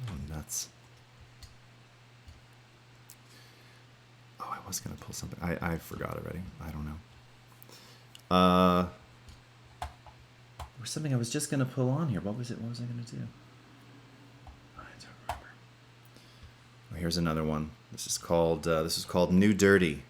Oh, nuts. Oh, I was going to pull something. I forgot already. I don't know. There was something I was just going to pull on here. What was it? What was I going to do? I don't remember. Oh, here's another one. This is called New Dirty.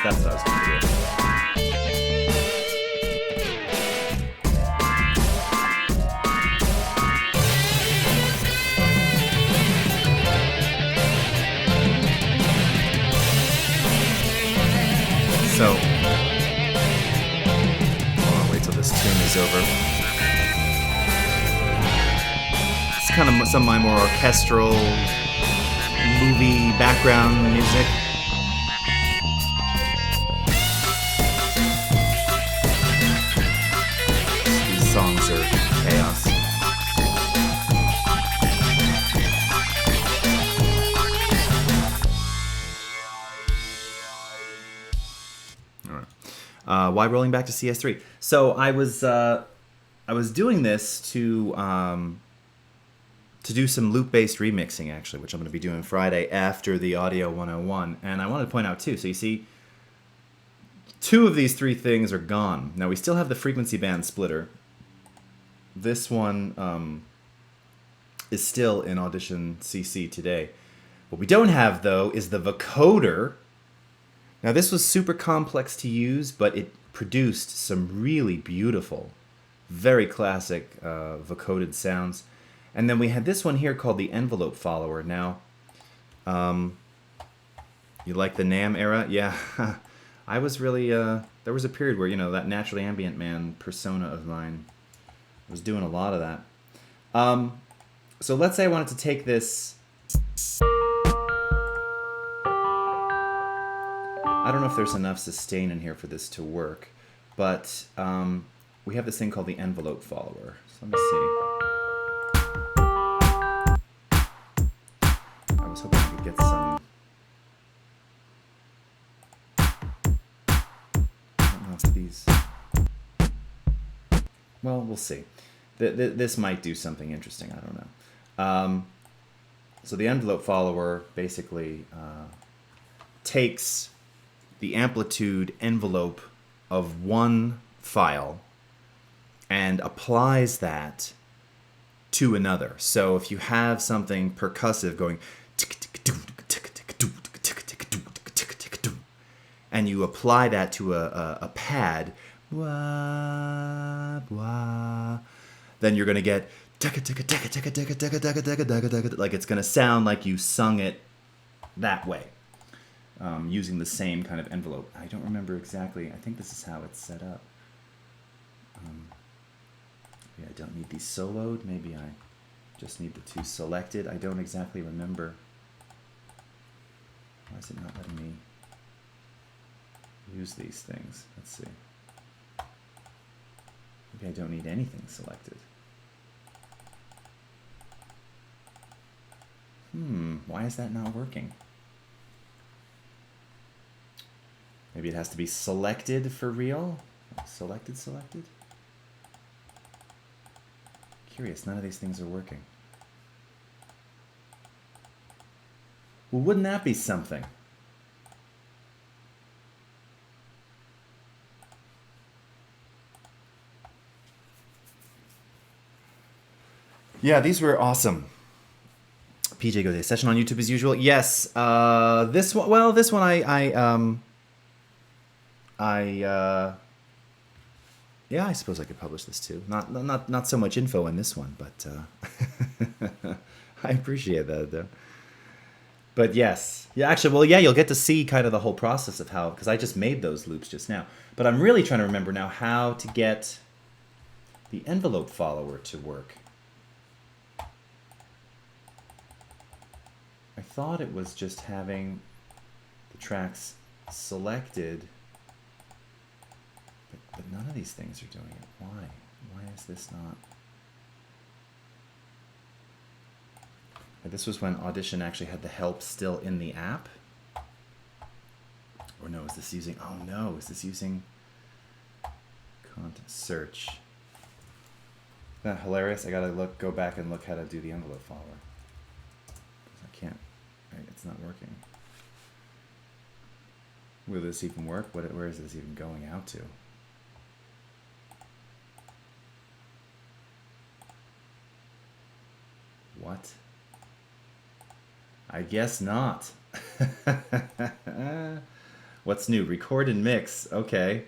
That's what I was going to do. So, I'll wait till this tune is over. It's kind of some of my more orchestral movie background music. Songs are chaos. All right. Why rolling back to CS3? So I was doing this to do some loop-based remixing actually, which I'm going to be doing Friday after the Audio 101, and I wanted to point out too. So you see, 2 of these 3 things are gone. Now we still have the frequency band splitter. This one is still in Audition CC today. What we don't have, though, is the vocoder. Now, this was super complex to use, but it produced some really beautiful, very classic vocoded sounds. And then we had this one here called the envelope follower. Now, you like the NAMM era? Yeah, I was really, there was a period where, you know, that naturally ambient man persona of mine was doing a lot of that. So let's say I wanted to take this. I don't know if there's enough sustain in here for this to work, but we have this thing called the envelope follower. So let me see. I was hoping I could get some. I don't know if these. Well, we'll see. This might do something interesting. I don't know. So the envelope follower basically takes the amplitude envelope of one file and applies that to another. So if you have something percussive going and you apply that to a pad, then you're going to get like it's going to sound like you sung it that way, using the same kind of envelope. I don't remember exactly. I think this is how it's set up. Maybe I don't need these soloed. Maybe I just need the 2 selected. I don't exactly remember. Why is it not letting me use these things? Let's see. Maybe I don't need anything selected. Why is that not working? Maybe it has to be selected for real? Selected? Curious, none of these things are working. Well, wouldn't that be something? Yeah, these were awesome. PJ Gaudet session on YouTube as usual. Yes, this one. Well, this one yeah, I suppose I could publish this too. Not so much info in this one, but I appreciate that though. But yes, yeah, actually, well, yeah, you'll get to see kind of the whole process of how, because I just made those loops just now. But I'm really trying to remember now how to get the envelope follower to work. I thought it was just having the tracks selected, but none of these things are doing it. Why? Why is this not? This was when Audition actually had the help still in the app. Or no, is this using, oh no, is this using content search? Isn't that hilarious? I gotta go back and look how to do the envelope follower. I can't, right, it's not working. Will this even work? Where is this even going out to? What? I guess not. What's new? Record and mix. Okay.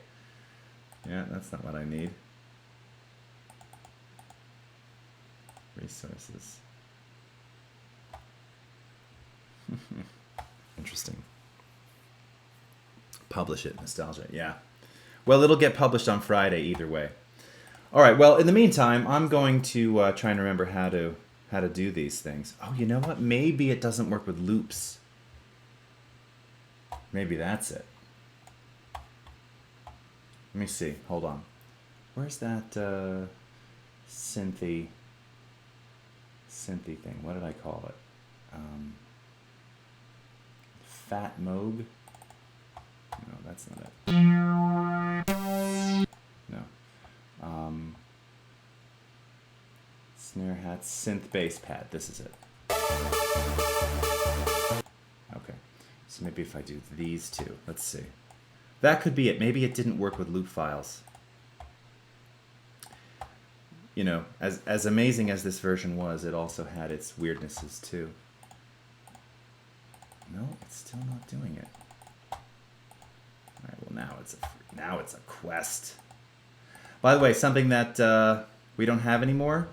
Yeah, that's not what I need. Resources. Interesting. Publish it, nostalgia. Yeah. Well, it'll get published on Friday either way. All right. Well, in the meantime, I'm going to try and remember how to do these things. Oh, you know what? Maybe it doesn't work with loops. Maybe that's it. Let me see. Hold on. Where's that synthy thing? What did I call it? Fat Moog? No, that's not it. No. Snare hat, synth bass pad. This is it. Okay. So maybe if I do these two, let's see. That could be it. Maybe it didn't work with loop files. You know, as amazing as this version was, it also had its weirdnesses too. No, it's still not doing it. All right. Well, now it's a quest. By the way, something that we don't have anymore.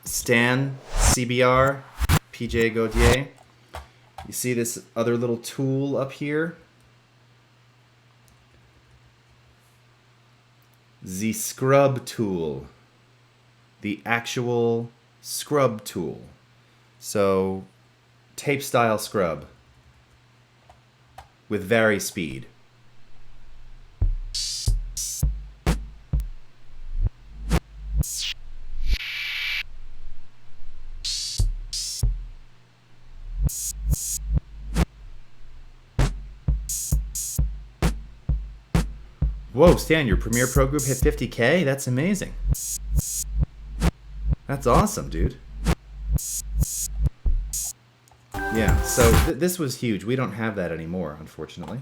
Stan, CBR, PJ Gaudet. You see this other little tool up here? The scrub tool. The actual scrub tool. So, tape style scrub with vary speed. Whoa, Stan, your Premiere Pro group hit 50K? That's amazing. That's awesome, dude. Yeah, so this was huge. We don't have that anymore, unfortunately.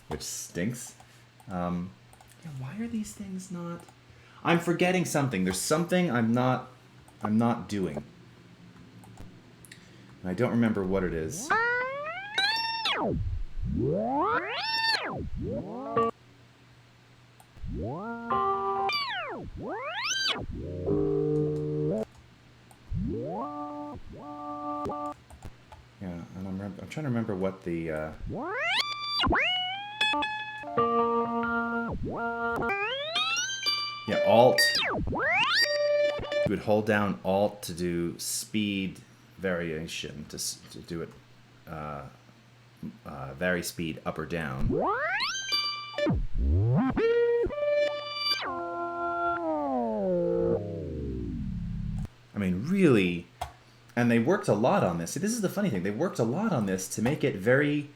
Which stinks. Yeah, why are these things not... I'm forgetting something. There's something I'm not doing. And I don't remember what it is. Yeah, and I'm trying to remember what the yeah, Alt. You would hold down Alt to do speed variation, to do it vary speed up or down. I mean, really, and they worked a lot on this. See, this is the funny thing. They worked a lot on this to make it really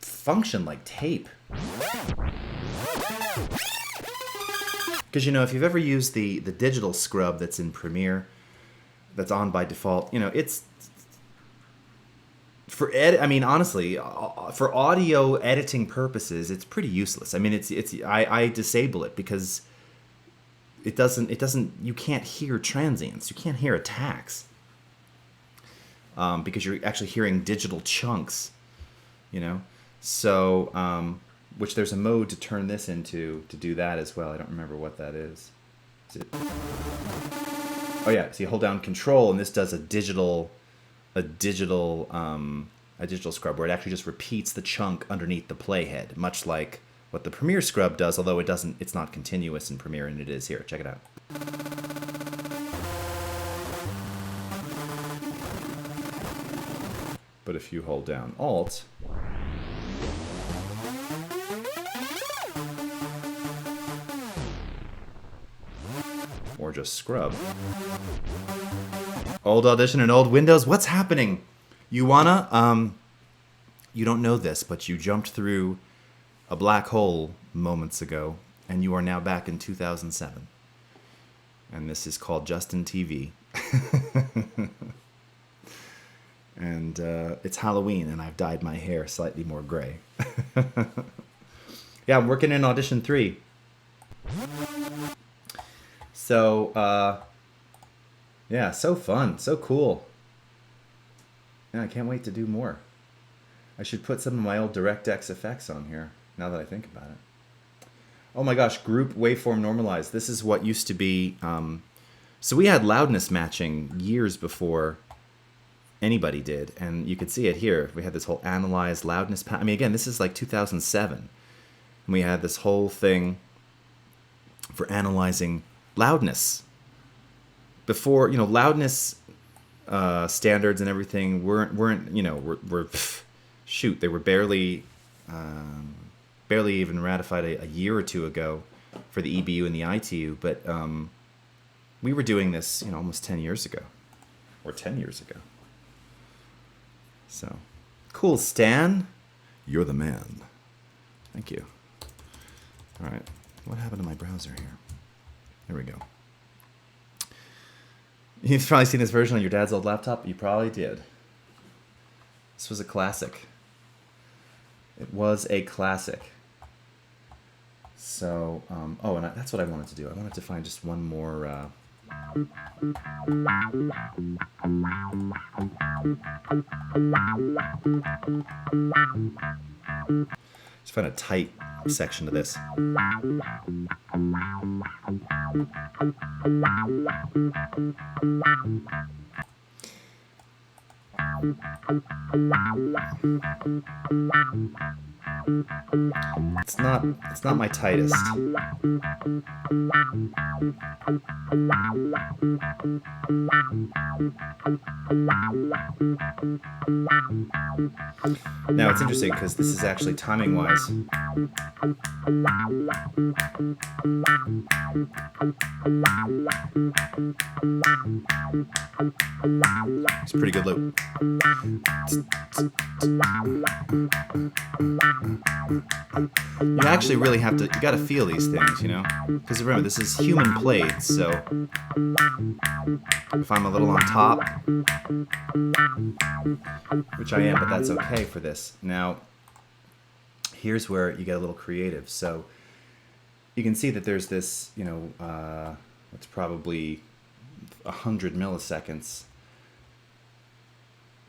function like tape. Because, you know, if you've ever used the digital scrub that's in Premiere, that's on by default, you know, I mean, honestly, for audio editing purposes, it's pretty useless. I mean, I disable it because it doesn't, you can't hear transients. You can't hear attacks. Because you're actually hearing digital chunks, you know? So, which there's a mode to turn this into, to do that as well. I don't remember what that is. Is it? Oh yeah, so you hold down Control, and this does a digital scrub where it actually just repeats the chunk underneath the playhead, much like what the Premiere scrub does, although it's not continuous in Premiere, and it is here. Check it out. But if you hold down Alt, or just scrub. Old Audition and old Windows, what's happening? You wanna, you don't know this, but you jumped through a black hole moments ago, and you are now back in 2007. And this is called Justin TV. And it's Halloween, and I've dyed my hair slightly more gray. Yeah, I'm working in Audition 3. So, yeah, so fun, so cool. Yeah, I can't wait to do more. I should put some of my old DirectX effects on here, now that I think about it. Oh my gosh, group waveform normalized. This is what used to be... so we had loudness matching years before anybody did, and you could see it here. We had this whole analyze loudness... I mean, again, this is like 2007. And we had this whole thing for analyzing loudness. Before, you know, loudness standards and everything weren't you know, were shoot, they were barely even ratified a year or two ago for the EBU and the ITU, but we were doing this, you know, almost 10 years ago, or 10 years ago. So, cool, Stan. You're the man. Thank you. All right, what happened to my browser here? There we go. You've probably seen this version on your dad's old laptop. You probably did. This was a classic. It was a classic. So, oh, and that's what I wanted to do. I wanted to find just one more... Just find a tight section of this. It's not my tightest. Now it's interesting because this is actually timing wise. It's a pretty good loop. You actually really have to, you gotta feel these things, you know? Because remember, this is human played, so if I'm a little on top, which I am, but that's okay for this. Now, here's where you get a little creative. So you can see that there's this, you know, it's probably 100 milliseconds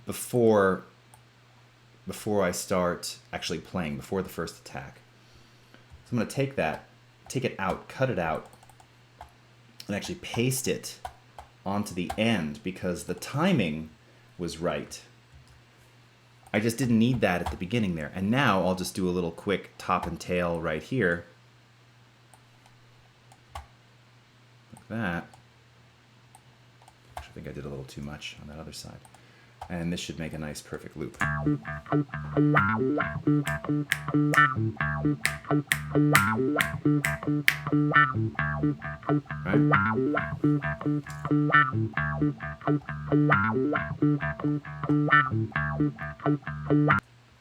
before I start actually playing, before the first attack. So I'm going to take it out, cut it out, and actually paste it onto the end because the timing was right. I just didn't need that at the beginning there. And now I'll just do a little quick top and tail right here. Like that. I think I did a little too much on that other side. And this should make a nice perfect loop. Right?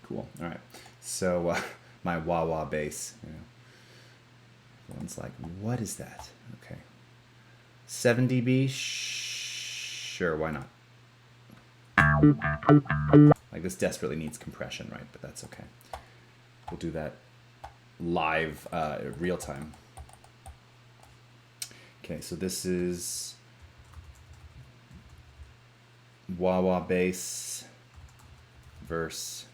Cool. All right. So my wah-wah bass. You know. Everyone's like, what is that? Okay. 7 dB? Sure, why not? Like this desperately needs compression, right? But that's okay. We'll do that live, real time. Okay, so this is wah-wah bass verse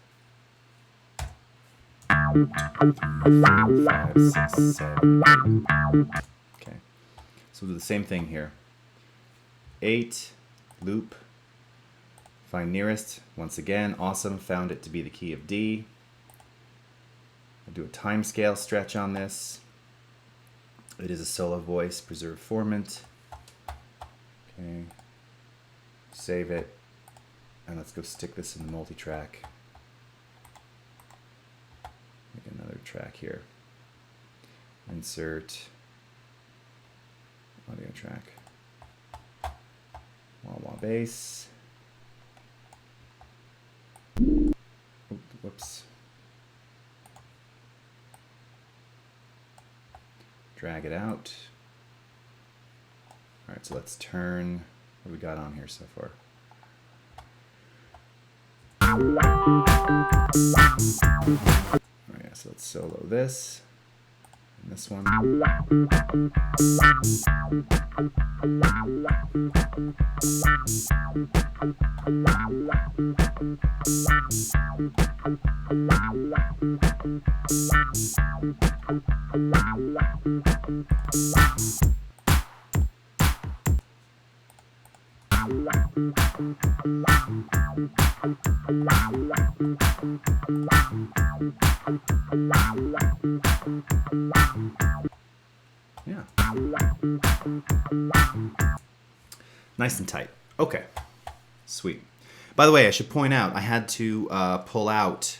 5, 6, 7. Okay, so we'll do the same thing here. 8, loop, find nearest. Once again, awesome, found it to be the key of D. I'll do a time scale stretch on this. It is a solo voice, preserve formant. Okay, save it, and let's go stick this in the multi-track. Make another track here. Insert audio track. Wah-wah bass. Oop, whoops. Drag it out. All right, so let's turn. What do we got on here so far? Oh yeah, so let's solo this and this one. Yeah. Nice and tight. Okay. Sweet. By the way, I should point out, I had to pull out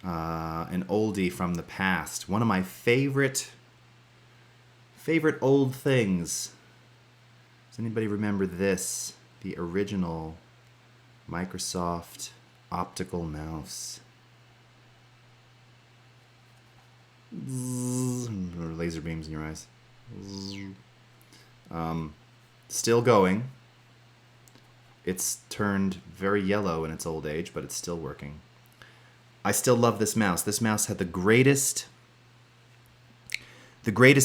an oldie from the past. One of my favorite old things. Does anybody remember this? The original Microsoft optical mouse. Laser beams in your eyes. Still going. It's turned very yellow in its old age, but it's still working. I still love this mouse. This mouse had the greatest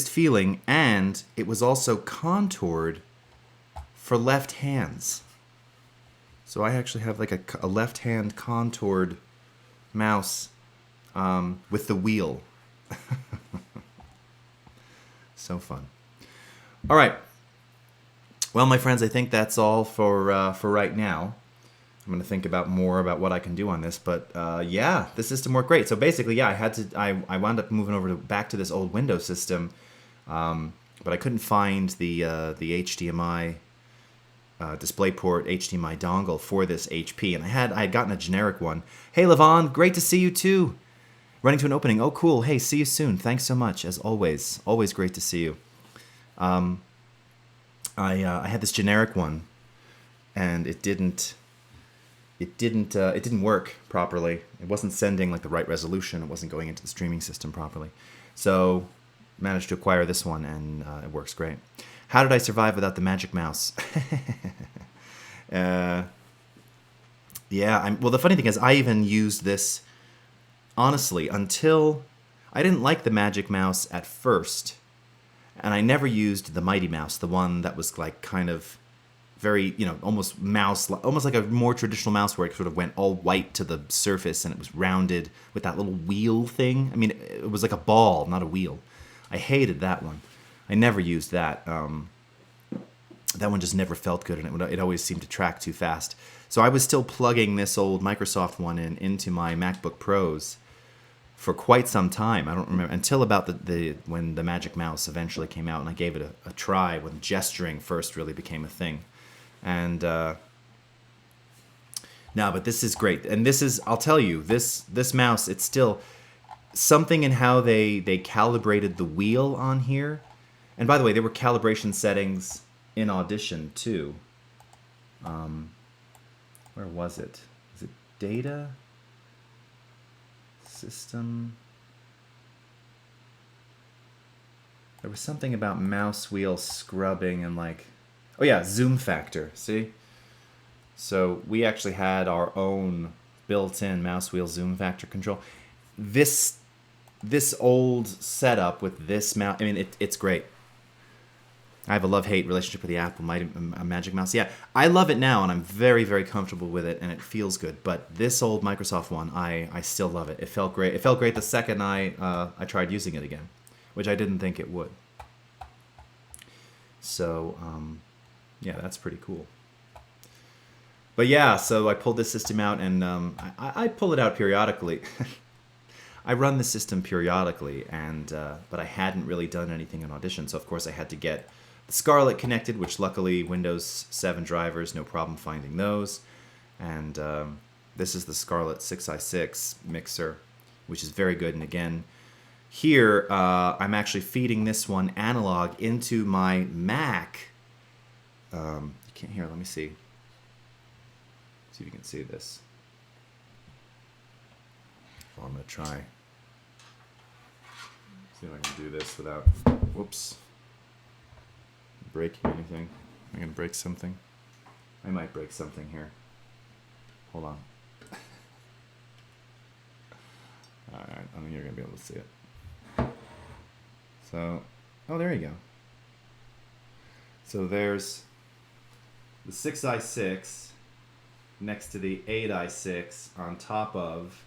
feeling, and it was also contoured for left hands. So I actually have like a left hand contoured mouse with the wheel. So fun. All right. Well, my friends, I think that's all for right now. I'm going to think about more about what I can do on this, but yeah, the system worked great. So basically, yeah, I wound up moving over back to this old Windows system, but I couldn't find the HDMI DisplayPort HDMI dongle for this HP, and I had gotten a generic one. Hey, Levine, great to see you too. Running to an opening. Oh, cool. Hey, see you soon. Thanks so much, as always. Always great to see you. I had this generic one, and it didn't work properly. It wasn't sending like the right resolution. It wasn't going into the streaming system properly. So managed to acquire this one, and it works great. How did I survive without the magic mouse? Yeah, well, the funny thing is I even used this, honestly, until I didn't like the magic mouse at first. And I never used the Mighty Mouse, the one that was like kind of very, almost like a more traditional mouse where it sort of went all white to the surface and it was rounded with that little wheel thing. I mean, it was like a ball, not a wheel. I hated that one. I never used that. That one just never felt good, and it always seemed to track too fast. So I was still plugging this old Microsoft one into my MacBook Pros for quite some time. I don't remember until about when the Magic Mouse eventually came out, and I gave it a try when gesturing first really became a thing. And no, but this is great, and this is, I'll tell you, this mouse, it's still something in how they calibrated the wheel on here. And by the way, there were calibration settings in Audition too. Where was it? Is it data? System? There was something about mouse wheel scrubbing and like... Oh yeah, zoom factor, see? So we actually had our own built-in mouse wheel zoom factor control. This old setup with this mouse, I mean, it's great. I have a love-hate relationship with the Apple Magic Mouse. Yeah, I love it now, and I'm very, very comfortable with it, and it feels good. But this old Microsoft one, I still love it. It felt great. It felt great the second I tried using it again, which I didn't think it would. So, yeah, that's pretty cool. But yeah, so I pulled this system out, and I pull it out periodically. I run the system periodically, and but I hadn't really done anything in Audition, so of course I had to get the Scarlett connected, which luckily Windows 7 drivers, no problem finding those. And this is the Scarlett 6i6 mixer, which is very good. And again, here I'm actually feeding this one analog into my Mac. You can't hear, let me see. See if you can see this. Well, I'm going to try. See if I can do this without, whoops, breaking anything. I'm going to break something. I might break something here. Hold on. Alright, I think you're going to be able to see it. So, oh, there you go. So there's the 6i6 next to the 8i6 on top of,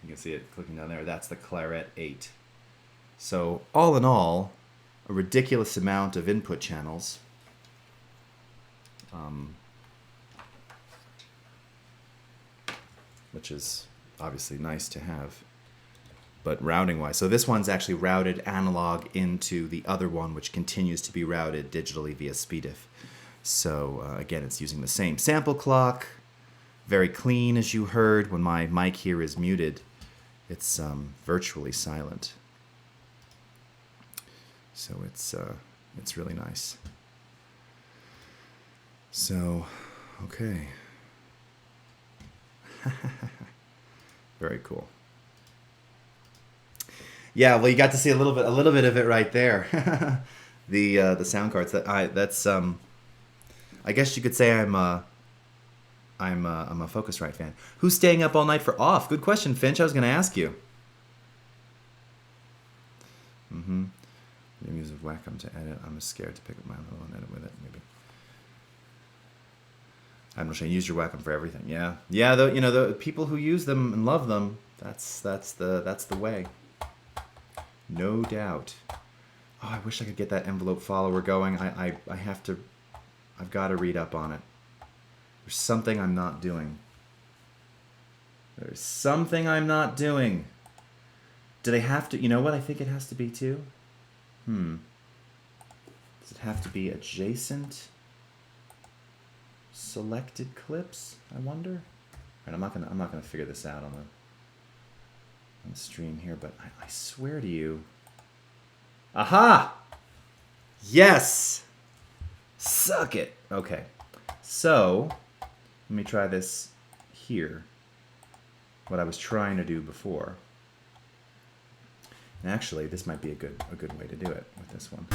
you can see it clicking down there, that's the Claret 8. So all in all, a ridiculous amount of input channels. Which is obviously nice to have. But routing wise, so this one's actually routed analog into the other one, which continues to be routed digitally via SpeedIF. So again, it's using the same sample clock, very clean as you heard. When my mic here is muted, it's virtually silent. So it's really nice. So, okay. Very cool. Yeah, well, you got to see a little bit of it right there. The sound cards. That's I guess you could say I'm a Focusrite fan. Who's staying up all night for off? Good question, Finch. I was going to ask you. The use of Wacom to edit. I'm scared to pick up my little and edit with it. Maybe. I'm not saying use your Wacom for everything. Yeah, yeah. The people who use them and love them. That's the way. No doubt. Oh, I wish I could get that envelope follower going. I have to. I've got to read up on it. There's something I'm not doing. There's something I'm not doing. Do they have to? You know what I think it has to be too? Does it have to be adjacent selected clips? I wonder. All right, I'm not gonna figure this out on the stream here, but I swear to you. Aha! Yes! Suck it! Okay. So, let me try this here. What I was trying to do before. And actually, this might be a good way to do it with this one.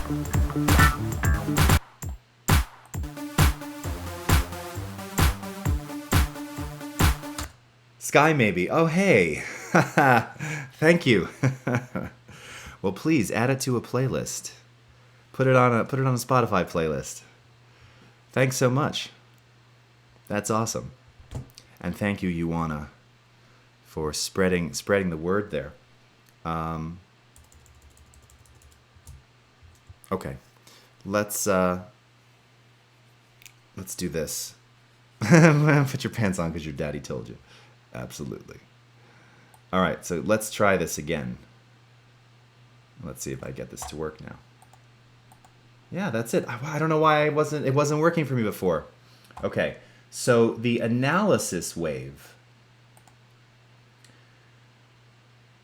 Sky maybe. Oh hey. Thank you. Well, please add it to a playlist. Put it on a Spotify playlist. Thanks so much. That's awesome. And thank you, Yuana, for spreading the word there. Okay. Let's do this. Put your pants on because your daddy told you. Absolutely. All right, so let's try this again. Let's see if I get this to work now. Yeah, that's it. I don't know why it wasn't working for me before. Okay, so the analysis wave,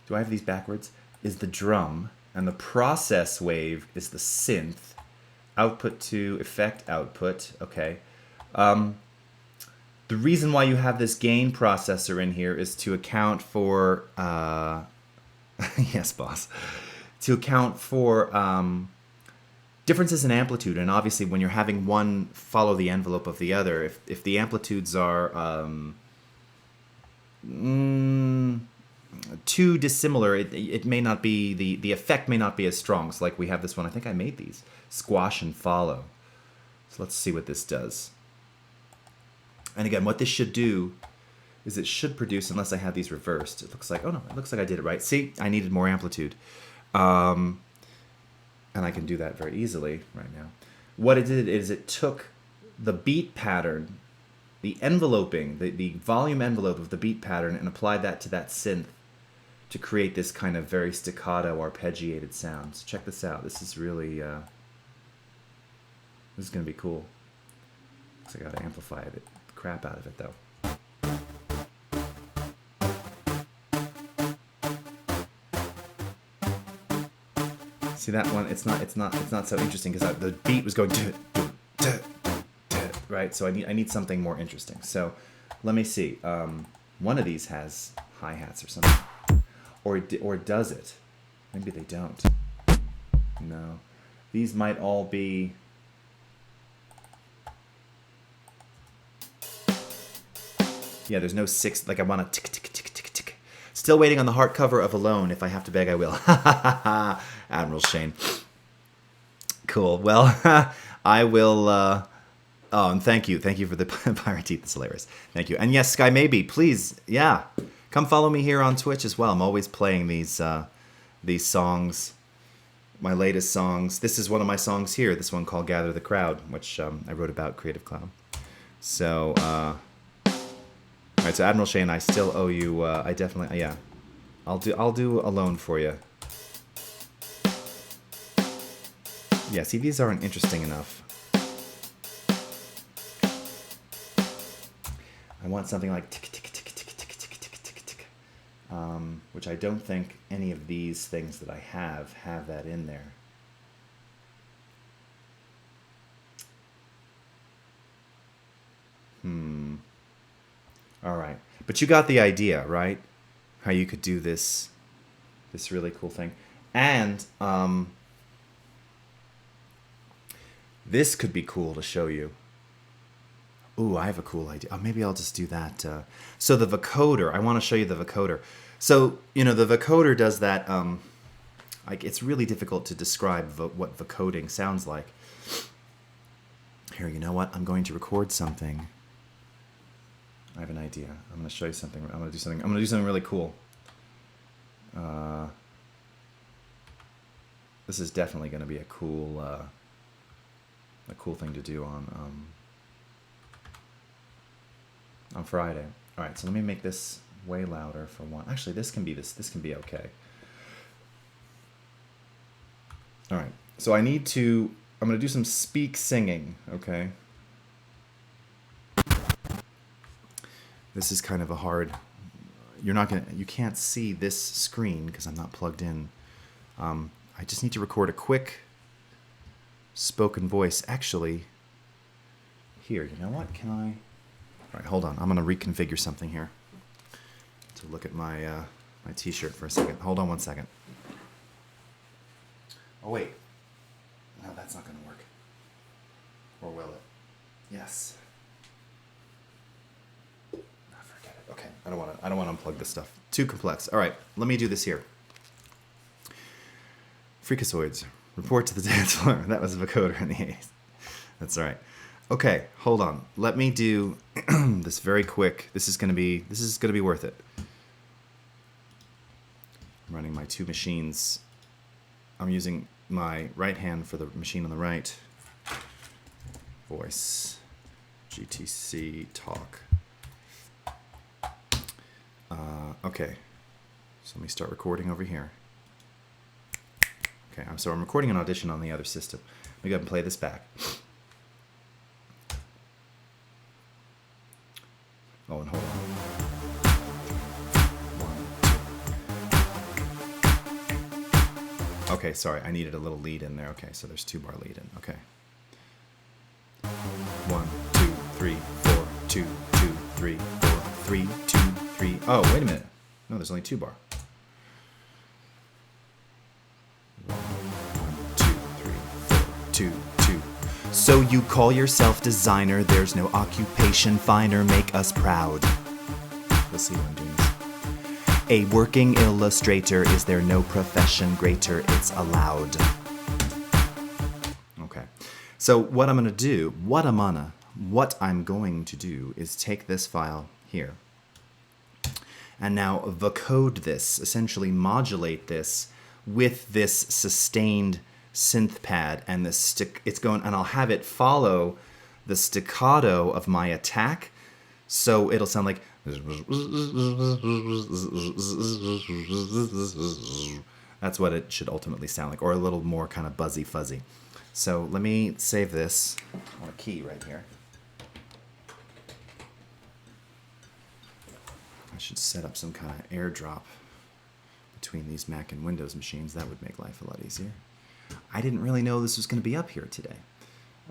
do I have these backwards? Is the drum, and the process wave is the synth. Output to effect output, okay. The reason why you have this gain processor in here is to account for, yes, boss, to account for differences in amplitude, and obviously when you're having one follow the envelope of the other, if the amplitudes are too dissimilar, it may not be, the effect may not be as strong. So like we have this one, I think I made these, squash and follow. So let's see what this does. And again, what this should do is it should produce, unless I had these reversed, it looks like, oh no, it looks like I did it right. See, I needed more amplitude. And I can do that very easily right now. What it did is it took the beat pattern, the enveloping, the volume envelope of the beat pattern, and applied that to that synth to create this kind of very staccato, arpeggiated sound. So check this out. This is really, this is going to be cool. So I got to amplify the crap out of it, though. See that one? It's not so interesting because the beat was going right. So I need something more interesting. So let me see. One of these has hi-hats or something, or does it? Maybe they don't. No, these might all be. Yeah, there's no six. Like I want a tick tick tick tick tick. Still waiting on the hardcover of Alone. If I have to beg, I will. Admiral Shane. Cool. Well, I will. Oh, and thank you for the pirate teeth. It's hilarious. Thank you. And yes, Sky Maybe, please, yeah, come follow me here on Twitch as well. I'm always playing these songs, my latest songs. This is one of my songs here. This one called "Gather the Crowd," which I wrote about Creative Cloud. So. All right, so Admiral Shane, I still owe you. I definitely, yeah, I'll do Alone for you. Yeah, see, these aren't interesting enough. I want something like tick tick tick tick tick tick tick tick tick, which I don't think any of these things that I have that in there. All right, but you got the idea, right? How you could do this really cool thing, and this could be cool to show you. Ooh, I have a cool idea. Oh, maybe I'll just do that. So the vocoder, I want to show you the vocoder. So the vocoder does that. Like it's really difficult to describe what vocoding sounds like. Here, you know what? I'm going to record something. I have an idea. I'm going to show you something. I'm going to do something really cool. This is definitely going to be a cool thing to do on Friday. All right, so let me make this way louder for one. Actually, this can be okay. All right. So I'm going to do some speak singing, okay? This is kind of a hard, you can't see this screen because I'm not plugged in. I just need to record a quick spoken voice. Actually, here, you know what, can I? All right, hold on, I'm gonna reconfigure something here. To look at my my t-shirt for a second. Hold on one second. Oh wait, no, that's not gonna work. Or will it? Yes. Okay, I don't want to unplug this stuff. Too complex. All right, let me do this here. Freakazoids, report to the dance floor. That was a vocoder in the 80s. That's all right. Okay, hold on. Let me do this very quick. This is gonna be worth it. I'm running my two machines. I'm using my right hand for the machine on the right. Voice, GTC, talk. Okay, so let me start recording over here. Okay, so I'm recording an Audition on the other system. Let me go ahead and play this back. Oh, and hold on. Okay, sorry, I needed a little lead in there. Okay, so there's 2-bar lead in. Okay. 1, 2, 3, 4, 2, 2, 3, 4, 3, 2, 3. Oh, wait a minute. No, there's only 2-bar. 1, 2, 3, 4, 2, So you call yourself designer, there's no occupation finer, make us proud. We'll see what I'm doing this. A working illustrator, is there no profession greater, it's allowed. Okay. So what I'm going to do is take this file here and now vocode this, essentially modulate this with this sustained synth pad and and I'll have it follow the staccato of my attack, so it'll sound like that's what it should ultimately sound like, or a little more kind of buzzy fuzzy. So let me save this on a key right here. I should set up some kind of airdrop between these Mac and Windows machines. That would make life a lot easier. I didn't really know this was going to be up here today.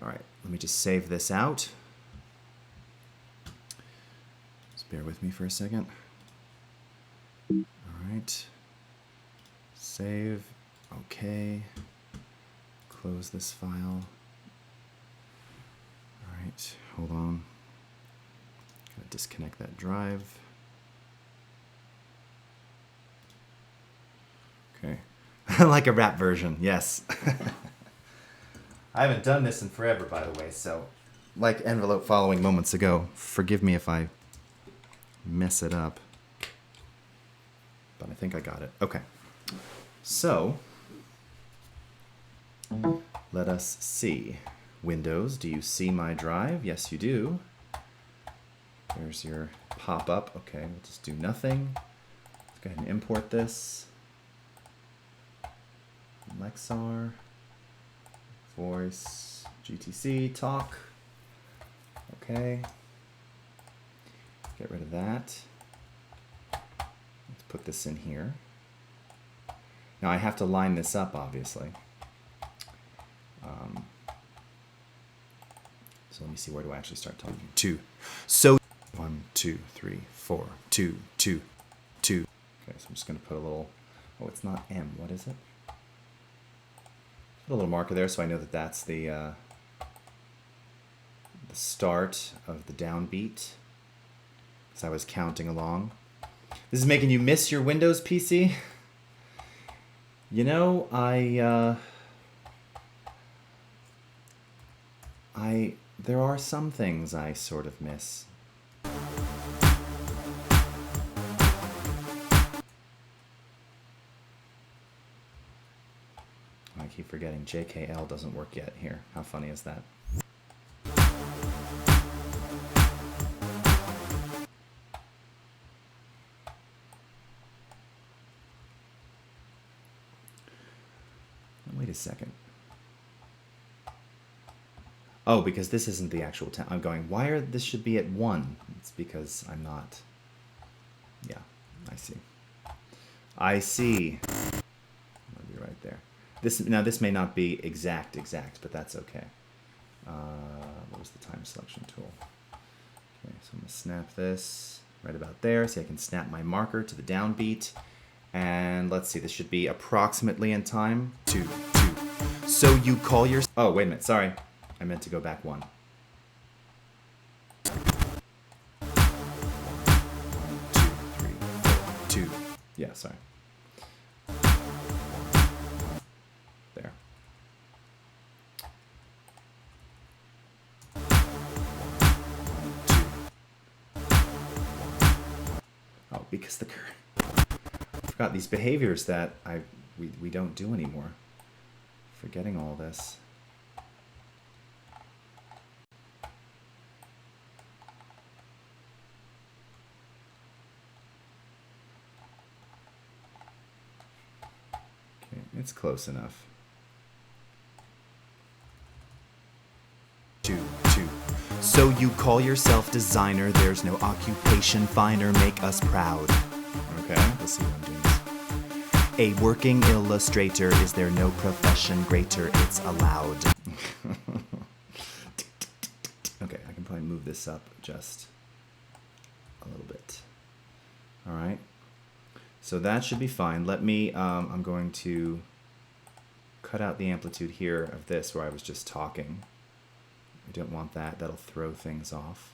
All right, let me just save this out. Just bear with me for a second. All right. Save. Okay. Close this file. All right, hold on. Gotta disconnect that drive. Okay. Like a rap version, yes. I haven't done this in forever, by the way, so like envelope following moments ago, forgive me if I mess it up. But I think I got it. Okay. So, let us see. Windows, do you see my drive? Yes, you do. There's your pop-up. Okay, we'll just do nothing. Let's go ahead and import this. Lexar, voice, GTC, talk. Okay. Get rid of that. Let's put this in here. Now I have to line this up, obviously. So let me see, where do I actually start talking? 2. So 1, 2, 3, 4, 2, 2, 2. Okay, so I'm just going to put a little, oh, it's not M. What is it? Put a little marker there so I know that that's the start of the downbeat, because I was counting along. This is making you miss your Windows PC? You know, there are some things I sort of miss. I keep forgetting JKL doesn't work yet here. How funny is that? Wait a second. Oh, because this isn't the actual time. I'm going, this should be at 1. It's because I'm not. Yeah, I see. I see. I'll be right there. This may not be exact, but that's okay. What was the time selection tool? Okay, so I'm going to snap this right about there so I can snap my marker to the downbeat. And let's see, this should be approximately in time. 2, 2. So you call your... Oh, wait a minute, sorry. I meant to go back 1. 1, 2, 3, 4, 2. Yeah, sorry. There. Oh, because the current... I forgot these behaviors that we don't do anymore. Forgetting all this. Okay, it's close enough. 2, 2. So you call yourself designer, there's no occupation finer, make us proud. Okay, let's see what I'm doing. A working illustrator, is there no profession greater, it's allowed. Okay, I can probably move this up just a little bit. All right, so that should be fine. Let me, I'm going to cut out the amplitude here of this where I was just talking. don't want that. That'll throw things off.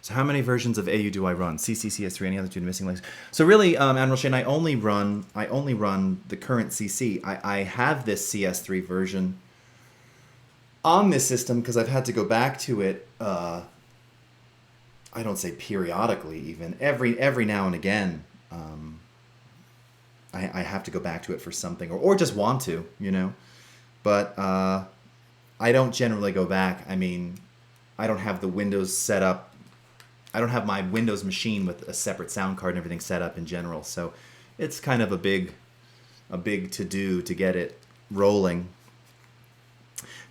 So how many versions of AU do I run? CC, CS3, any other two missing links? So really, Admiral Shane, I only run the current CC. I have this CS3 version on this system because I've had to go back to it. I don't say periodically, even every now and again. I have to go back to it for something, or just want to, you know. But I don't generally go back. I mean, I don't have the Windows set up. I don't have my Windows machine with a separate sound card and everything set up in general. So it's kind of a big to-do to get it rolling.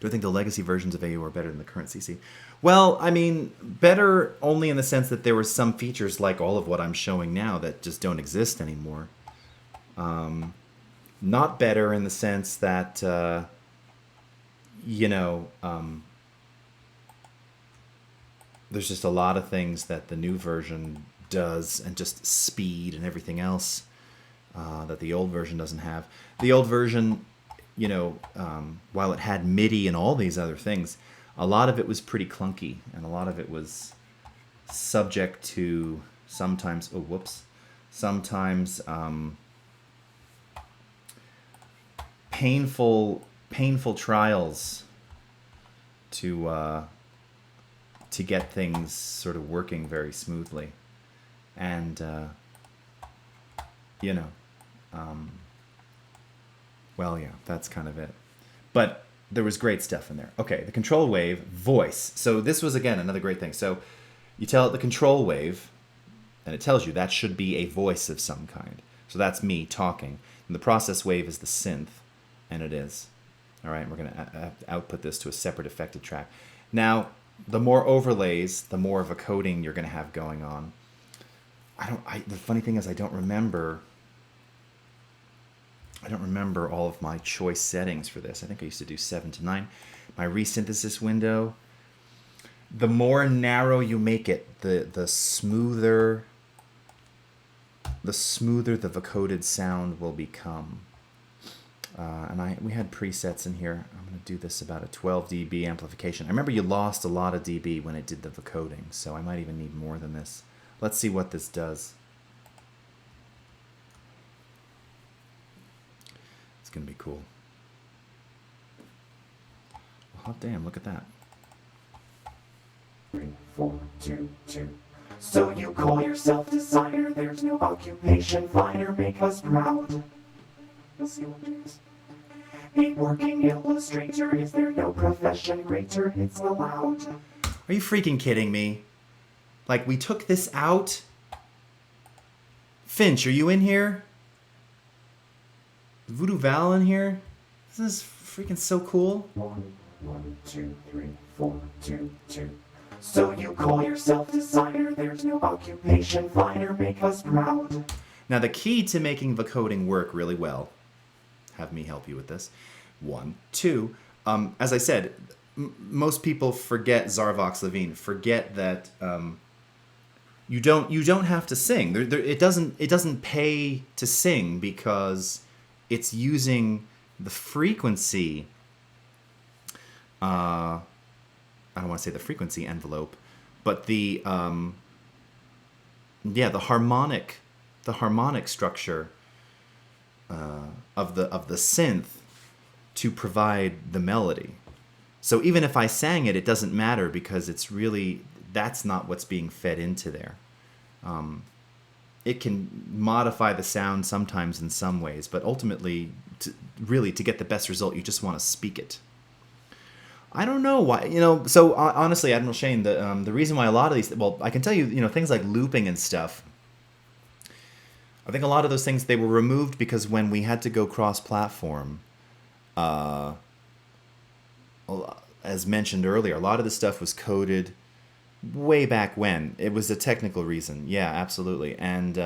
Do I think the legacy versions of AU are better than the current CC? Well, I mean, better only in the sense that there were some features like all of what I'm showing now that just don't exist anymore. Not better in the sense that, there's just a lot of things that the new version does, and just speed and everything else that the old version doesn't have. The old version, while it had MIDI and all these other things, a lot of it was pretty clunky, and a lot of it was subject to sometimes painful trials to get things sort of working very smoothly. And, well, yeah, that's kind of it. But there was great stuff in there. Okay, the control wave, voice. So this was, again, another great thing. So you tell it the control wave, and it tells you that should be a voice of some kind. So that's me talking. And the process wave is the synth, and it is. All right, and we're going to output this to a separate affected track. Now, the more overlays, the more of a coding you're going to have going on. The funny thing is I don't remember all of my choice settings for this. I think I used to do 7 to 9. My resynthesis window, the more narrow you make it, the smoother the vocoded sound will become. And we had presets in here. I'm going to do this about a 12 dB amplification. I remember you lost a lot of dB when it did the vocoding, so I might even need more than this. Let's see what this does. It's going to be cool. Well, hot damn, look at that. 3, 4, 2, 2. So you call yourself designer, there's no occupation finer, make us proud. Let's see what it is. A working illustrator, is there no profession greater? It's allowed. Are you freaking kidding me? Like, we took this out? Finch, are you in here? Voodoo Val in here? This is freaking so cool. 1, 1, 2, 3, 4, 2, 2. So you call yourself designer, there's no occupation finer, make us proud. Now, the key to making vocoding work really well, have me help you with this. 1, 2. As I said, most people forget Zarvox Levine. Forget that you don't have to sing. It doesn't pay to sing because it's using the frequency. I don't want to say the frequency envelope, but the harmonic structure of the synth to provide the melody. So even if I sang it, it doesn't matter because that's not what's being fed into there. It can modify the sound sometimes in some ways, but ultimately, to get the best result, you just want to speak it. I don't know why, so honestly, Admiral Shane, the reason why a lot of these, well, I can tell you, things like looping and stuff, I think a lot of those things, they were removed because when we had to go cross-platform, as mentioned earlier, a lot of the stuff was coded way back when. It was a technical reason. Yeah, absolutely. And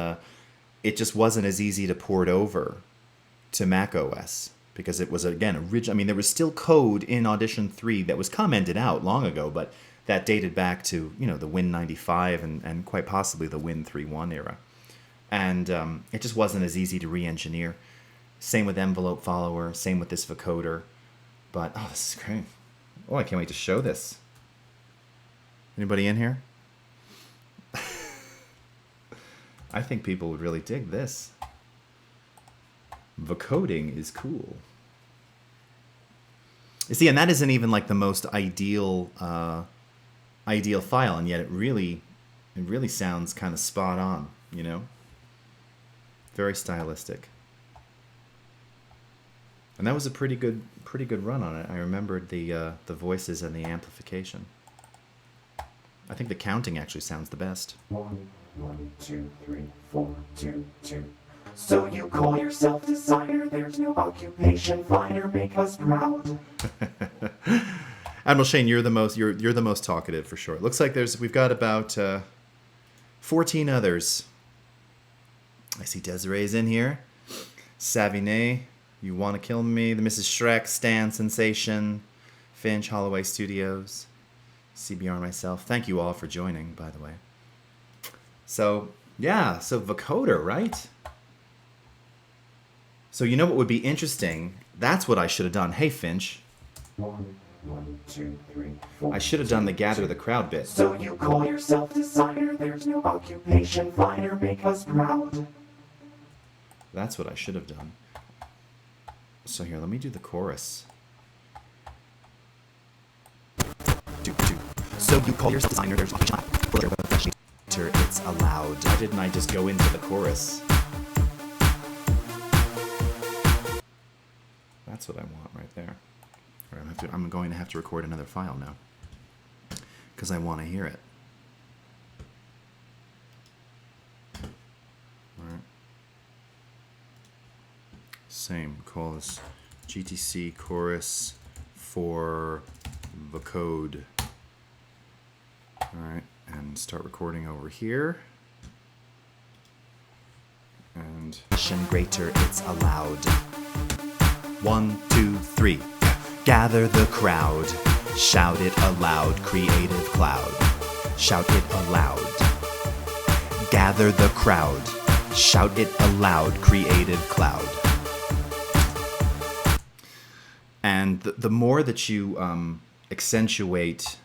it just wasn't as easy to port over to Mac OS because it was, again, original. I mean, there was still code in Audition 3 that was commented out long ago, but that dated back to, the Win95 and quite possibly the Win 3.1 era. And it just wasn't as easy to re-engineer. Same with envelope follower, same with this vocoder. But, this is great. Oh, I can't wait to show this. Anybody in here? I think people would really dig this. Vocoding is cool. You see, and that isn't even like the most ideal ideal file, and yet it really sounds kind of spot on, you know? Very stylistic. And that was a pretty good run on it. I remembered the voices and the amplification. I think the counting actually sounds the best. 1, 1, 2, 3, 4, 2, 2. So you call yourself designer, there's no occupation finer, make us proud. Admiral Shane, you're the most talkative for sure. It looks like we've got about 14 others. I see Desiree's in here. Savinet, You Want to Kill Me, the Mrs. Shrek, Stan Sensation, Finch, Holloway Studios, CBR and myself. Thank you all for joining, by the way. So, yeah, so vocoder, right? So you know what would be interesting? That's what I should have done. Hey, Finch. 1, 1, 2, 3, 4. I should have done the gather the crowd bit. So you call yourself designer, there's no occupation finer, make us proud. That's what I should have done. So here, let me do the chorus. So you call yourself designer, there's occupation finer. It's allowed. Why didn't I just go into the chorus? That's what I want right there. All right, I'm going to have to record another file now because I want to hear it. All right. Same. Call this GTC chorus for vocode. All right, and start recording over here. And Greater, it's allowed. 1, 2, 3. Gather the crowd. Shout it aloud, creative cloud. Shout it aloud. Gather the crowd. Shout it aloud, creative cloud. And the more that you accentuate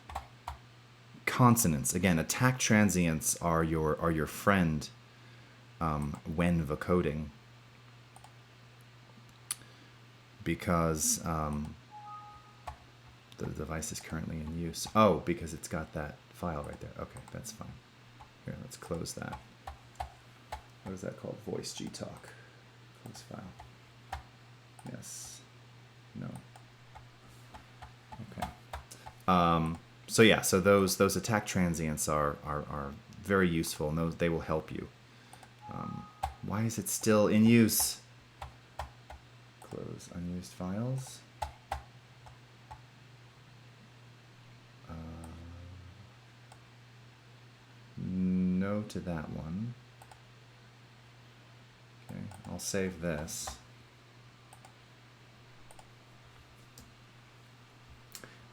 consonants, again, attack transients are your friend when vocoding, because the device is currently in use. Oh, because it's got that file right there. Okay, that's fine. Here, let's close that. What is that called? Voice Gtalk. Close file. Yes. No. Okay. So yeah, so those attack transients are very useful, and they will help you. Why is it still in use? Close unused files. No to that one. Okay, I'll save this.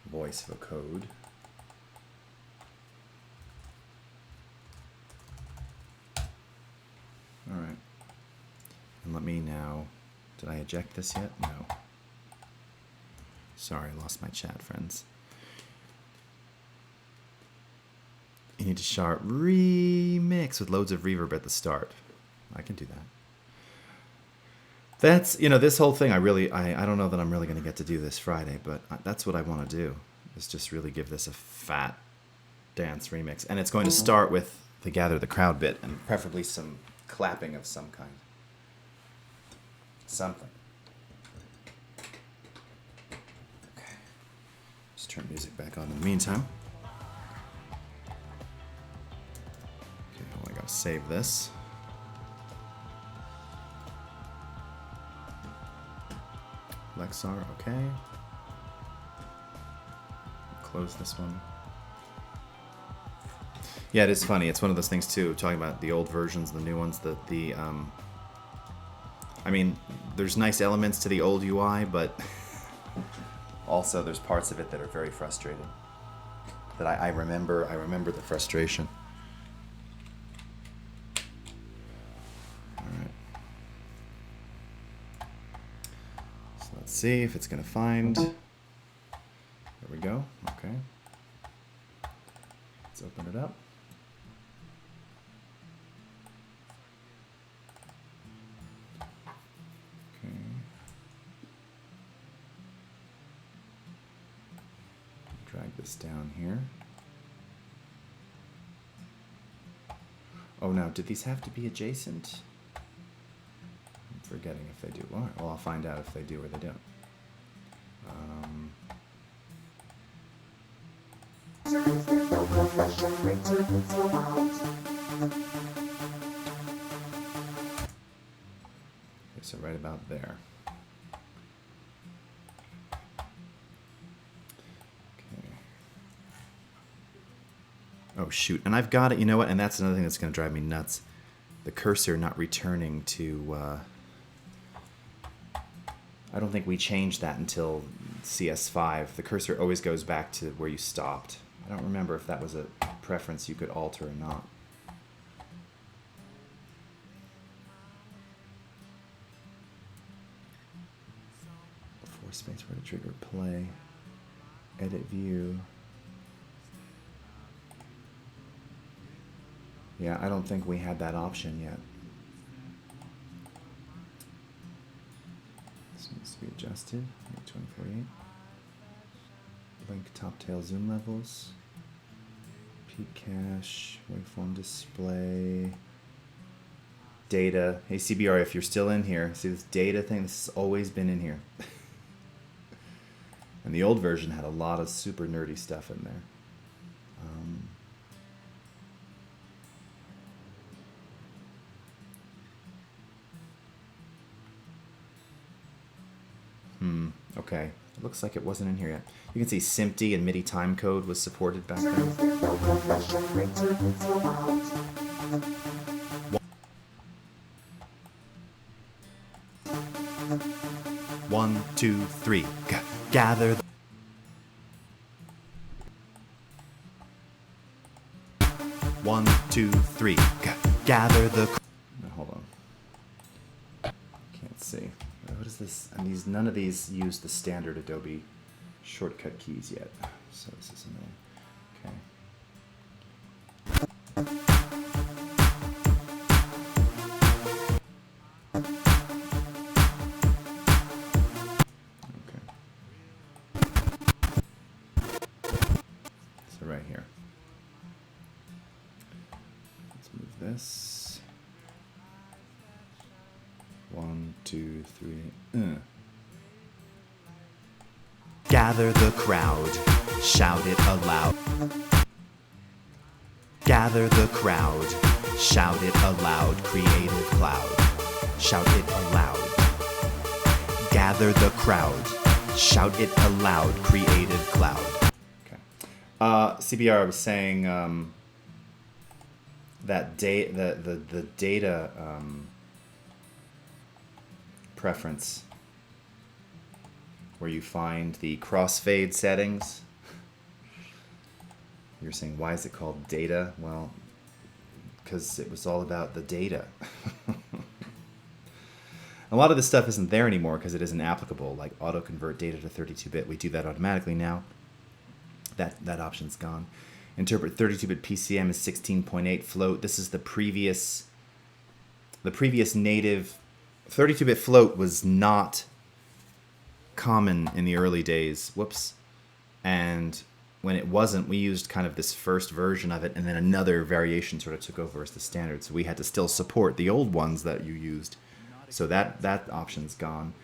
Voice vocode. All right. And let me now. Did I eject this yet? No. Sorry, I lost my chat, friends. You need to start remix with loads of reverb at the start. I can do that. That's, this whole thing, I don't know that I'm really going to get to do this Friday, but that's what I want to do, is just really give this a fat dance remix. And it's going to start with the Gather the Crowd bit, and preferably some clapping of some kind. Something. Okay. Just turn music back on in the meantime. Okay, hold on, I gotta save this. Lexar, okay. Close this one. Yeah, it is funny. It's one of those things too, talking about the old versions, the new ones, I mean, there's nice elements to the old UI, but also there's parts of it that are very frustrating. That I remember the frustration. All right. So let's see if it's gonna find. There we we go. Okay. Let's open it up. Okay. Drag this down here. Oh, now, did these have to be adjacent? I'm forgetting if they do. All right, well, I'll find out if they do or they don't. Okay, so right about there. Okay. Oh, shoot. And I've got it. You know what? And that's another thing that's going to drive me nuts. The cursor not returning to... I don't think we changed that until CS5. The cursor always goes back to where you stopped. I don't remember if that was a preference you could alter or not. Before spacebar to trigger play. Edit view. Yeah, I don't think we had that option yet. This needs to be adjusted. 2048. Blink top tail zoom levels. Peak cache. Waveform display. Data. Hey CBR, if you're still in here, see this data thing? This has always been in here. And the old version had a lot of super nerdy stuff in there. Okay. It looks like it wasn't in here yet. You can see SMPTE and MIDI timecode was supported back then. 1, 2, 3. Gather the 1, 2, 3. Gather the... No, hold on. Can't see. What is this? And these, none of these use the standard Adobe shortcut keys yet. So this is annoying. So right here. Let's move this. 1, 2, 3. Gather the crowd, shout it aloud. Gather the crowd, shout it aloud, creative cloud. Shout it aloud. Gather the crowd, shout it aloud, creative cloud. Okay. CBR was saying that the data preference where you find the crossfade settings. You're saying, why is it called data? Well, because it was all about the data. A lot of this stuff isn't there anymore because it isn't applicable, like auto-convert data to 32-bit. We do that automatically now. That option's gone. Interpret 32-bit PCM is 16.8 float. This is the previous native 32-bit float was not common in the early days. Whoops. And when it wasn't, we used kind of this first version of it, and then another variation sort of took over as the standard. So we had to still support the old ones that you used. So that option's gone.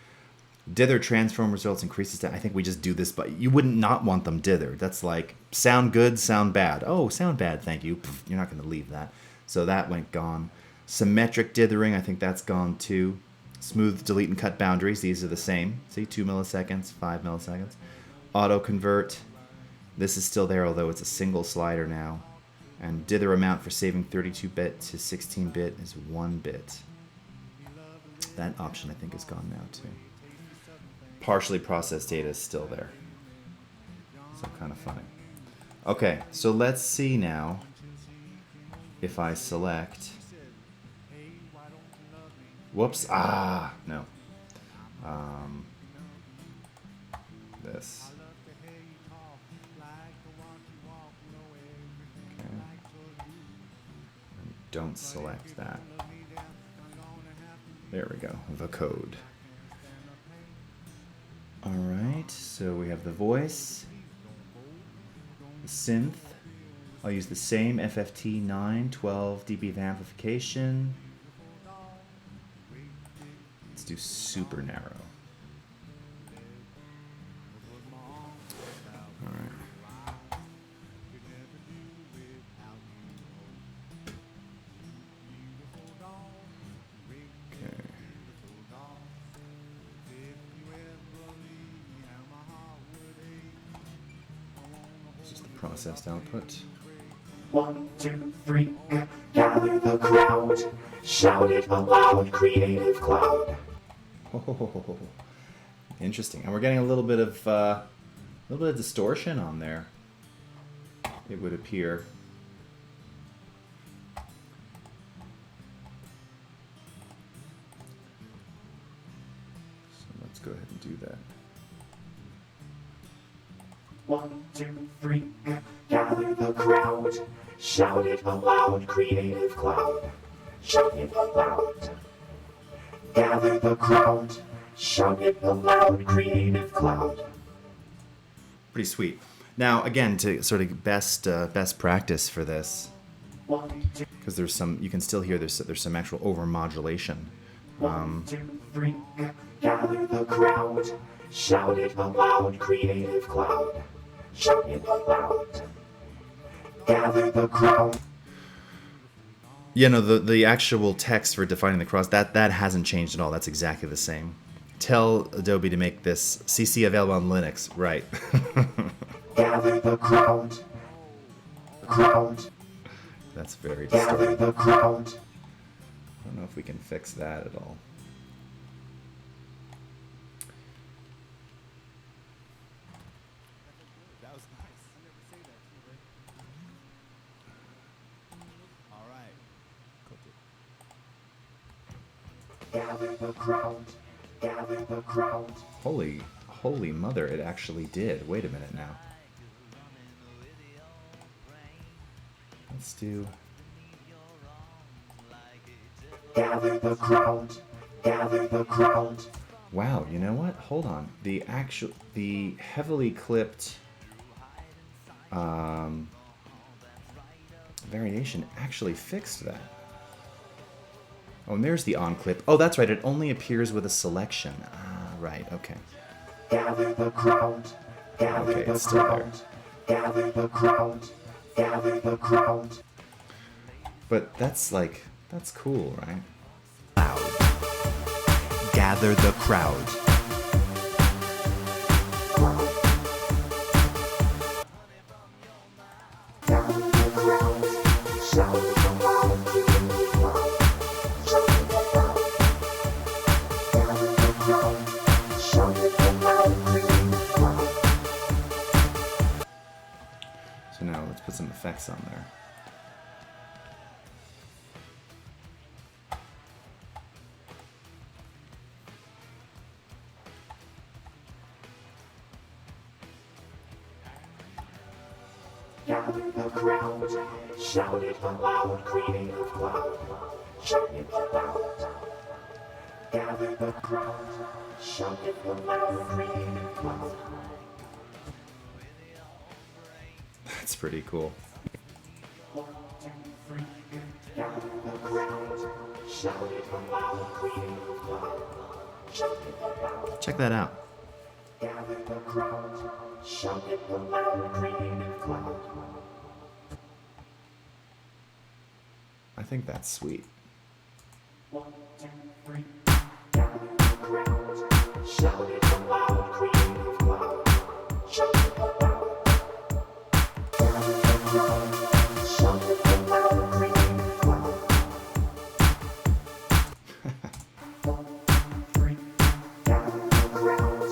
Dither transform results increases to, I think we just do this, but you wouldn't not want them dithered. That's like, sound good, sound bad. Oh, sound bad, thank you. Pff, you're not going to leave that. So that went gone. Symmetric dithering, I think that's gone too. Smooth delete and cut boundaries, these are the same. See, 2 milliseconds, 5 milliseconds. Auto convert, this is still there, although it's a single slider now. And dither amount for saving 32-bit to 16-bit is 1 bit. That option, I think, is gone now too. Partially processed data is still there. So kind of funny. Okay, so let's see now if I select... Whoops. No. This. don't select that. There we go, the code. All right, so we have the voice, the synth. I'll use the same FFT 9, 12 dB of amplification. Let's do super narrow. All right. Okay. This is the processed output. 1, 2, 3, gather the crowd, shout it aloud, creative cloud. Oh, interesting. And we're getting a little bit of distortion on there, it would appear. So let's go ahead and do that. 1, 2, 3, gather the crowd, shout it aloud, creative cloud. Shout it aloud. Gather the crowd, shout it aloud, creative cloud. Pretty sweet. Now, again, to sort of best practice for this, 1, 2, because there's some, you can still hear there's some actual overmodulation. 1, 2, 3, gather the crowd, shout it aloud, creative cloud. Shout it aloud. Gather the crowd. You know, the actual text for defining the cross, that hasn't changed at all. That's exactly the same. Tell Adobe to make this CC available on Linux. Right. Gather the crowd. Crowd. That's very Gather distorted. the crowd. I don't know if we can fix that at all. Gather the crowd. Gather the crowd. Holy mother, it actually did. Wait a minute now. Let's do... Gather the crowd. Gather the crowd. Wow, you know what? Hold on. The heavily clipped variation actually fixed that. Oh, and there's the on clip. Oh, that's right. It only appears with a selection. Ah, right. Okay. Gather the crowd. Gather Okay, the it's still there. crowd. Gather the crowd. Gather the crowd. But that's cool, right? Loud. Gather the crowd. Gather the crowd. Shout it aloud, creative cloud. Shout it aloud. Gather the crowd. Shout it aloud, creative cloud. So now let's put some effects on there. Gather the crowd, shout it aloud, creative cloud. Shout it aloud. Gather the crowd, shout it aloud, creative cloud. That's pretty cool. 1, 2, 3, gather the crowd, shout it aloud, creative cloud. Shout it aloud. Check that out. Gather the crowd, shout it aloud, creative cloud. I think that's sweet. 1, 2, 3, gather the crowd, shout it aloud, creative cloud. Shout it aloud. Gather the crowd, shout it aloud, creative cloud. 1, 2, 3, gather the crowd,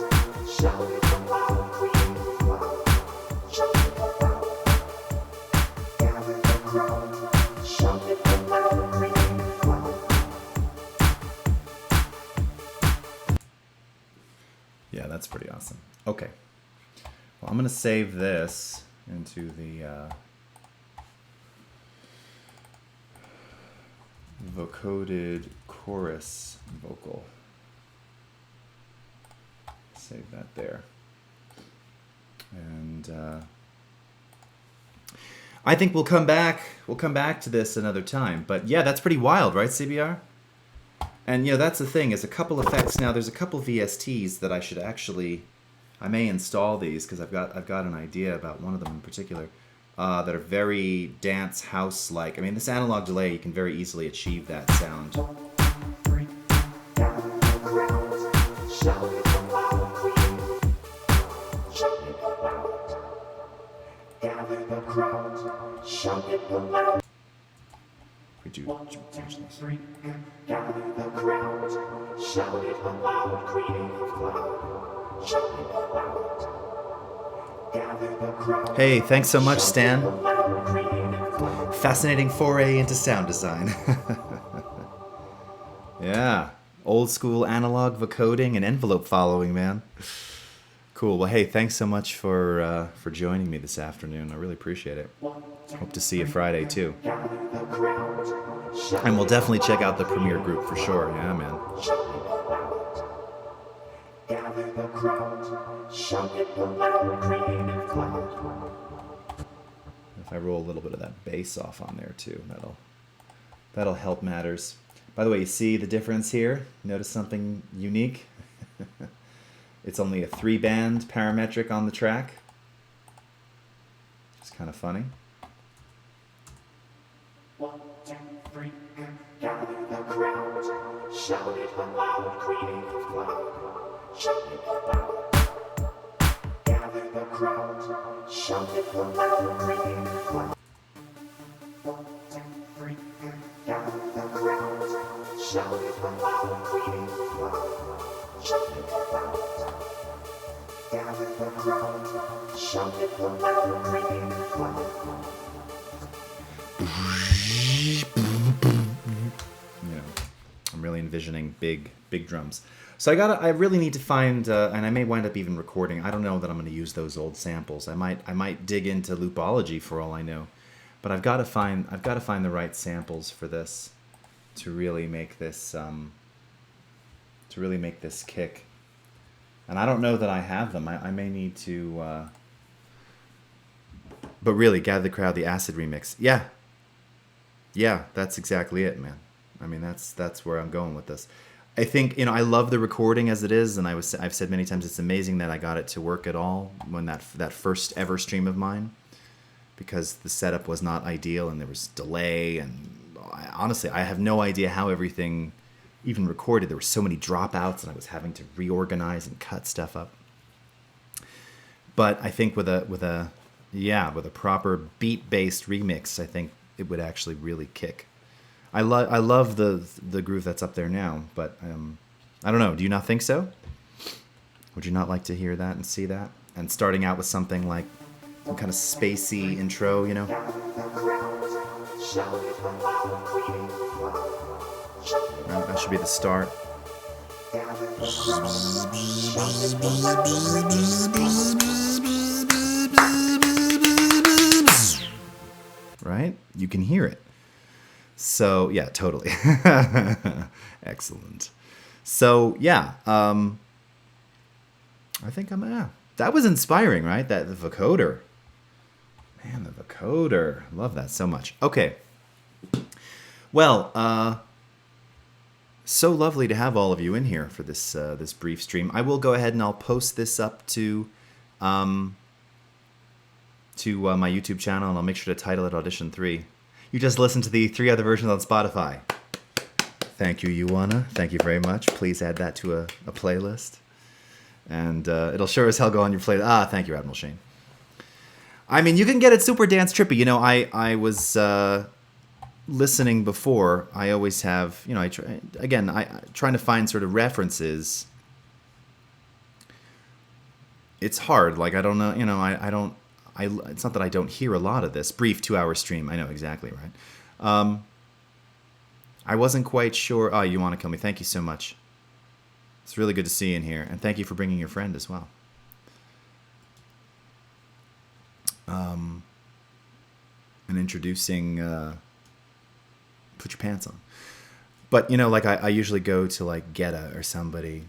shout it aloud, creative cloud. Shout it aloud. Gather the crowd, shout it aloud, creative cloud. Yeah, that's pretty awesome. Okay. Well, I'm going to save this into the vocoded chorus vocal. Save that there. And I think we'll come back to this another time. But yeah, that's pretty wild, right, CBR? And you know, that's the thing, is a couple effects. Now there's a couple VSTs that I should actually, I may install these because I've got an idea about one of them in particular that are very dance house like. I mean, this analog delay, you can very easily achieve that sound. We do. 1, 2, 3, gather the crowd, shout it aloud, creative cloud, shout it aloud. Gather the crowd. Hey, thanks so much, Stan. Aloud, creative cloud. Fascinating foray into sound design. Yeah, old school analog vocoding and envelope following, man. Cool. Well, hey, thanks so much for joining me this afternoon. I really appreciate it. Hope to see you Friday too. And we'll definitely check out the premiere group for sure. Yeah, man. Gather the crowd, shout it aloud, creative cloud. If I roll a little bit of that bass off on there too, that'll help matters. By the way, you see the difference here? Notice something unique? It's only a 3-band parametric on the track. It's kind of funny. 1, 2, 3, gather the crowd, shout it aloud, creative cloud, shout it aloud. Gather the crowd, shout it aloud, creative cloud. 1, 2, 3, gather the crowd, shout it aloud, creative cloud, shout it aloud. Gather the crowd, shout it aloud, creative cloud. You know, I'm really envisioning big drums. So I really need to find, and I may wind up even recording. I don't know that I'm going to use those old samples. I might dig into loopology for all I know, but I've got to find the right samples for this to really make this kick. And I don't know that I have them. I may need to. But really, Gather the Crowd, the Acid remix. Yeah, that's exactly it, man. I mean, that's where I'm going with this. I think, you know, I love the recording as it is, and I've said many times it's amazing that I got it to work at all when that first ever stream of mine, because the setup was not ideal and there was delay, and honestly, I have no idea how everything even recorded. There were so many dropouts, and I was having to reorganize and cut stuff up. But I think with a proper beat-based remix, I think it would actually really kick. I love the groove that's up there now, but I don't know. Do you not think so? Would you not like to hear that and see that? And starting out with something like some kind of spacey intro, you know? Right, that should be the start. Right? You can hear it. So, yeah, totally. Excellent. So, yeah, I think that was inspiring, right? The vocoder. Man, the vocoder. Love that so much. Okay. Well, so lovely to have all of you in here for this brief stream. I will go ahead and I'll post this up to my YouTube channel, and I'll make sure to title it Audition 3. You just listened to the 3 other versions on Spotify. Thank you, Ioana. Thank you very much. Please add that to a playlist. And it'll sure as hell go on your playlist. Thank you, Admiral Shane. I mean, you can get it super dance trippy. You know, I was listening before. I always have, you know, trying to find sort of references. It's hard. Like, I don't know, you know, it's not that I don't hear a lot of this. Brief 2-hour stream. I know exactly, right? I wasn't quite sure. Oh, you want to kill me. Thank you so much. It's really good to see you in here. And thank you for bringing your friend as well. And introducing... put your pants on. But, you know, like I usually go to like Getta or somebody,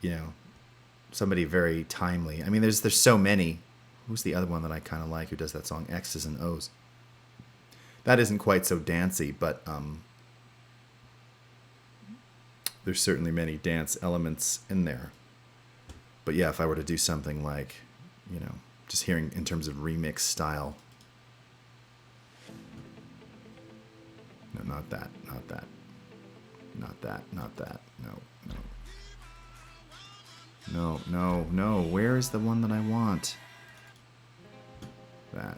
you know, somebody very timely. I mean, there's so many. Who's the other one that I kind of like who does that song, X's and O's? That isn't quite so dancey, but there's certainly many dance elements in there. But yeah, if I were to do something like, you know, just hearing in terms of remix style. No, not that, not that. Not that, not that. No, no. No, no, no. Where is the one that I want? That.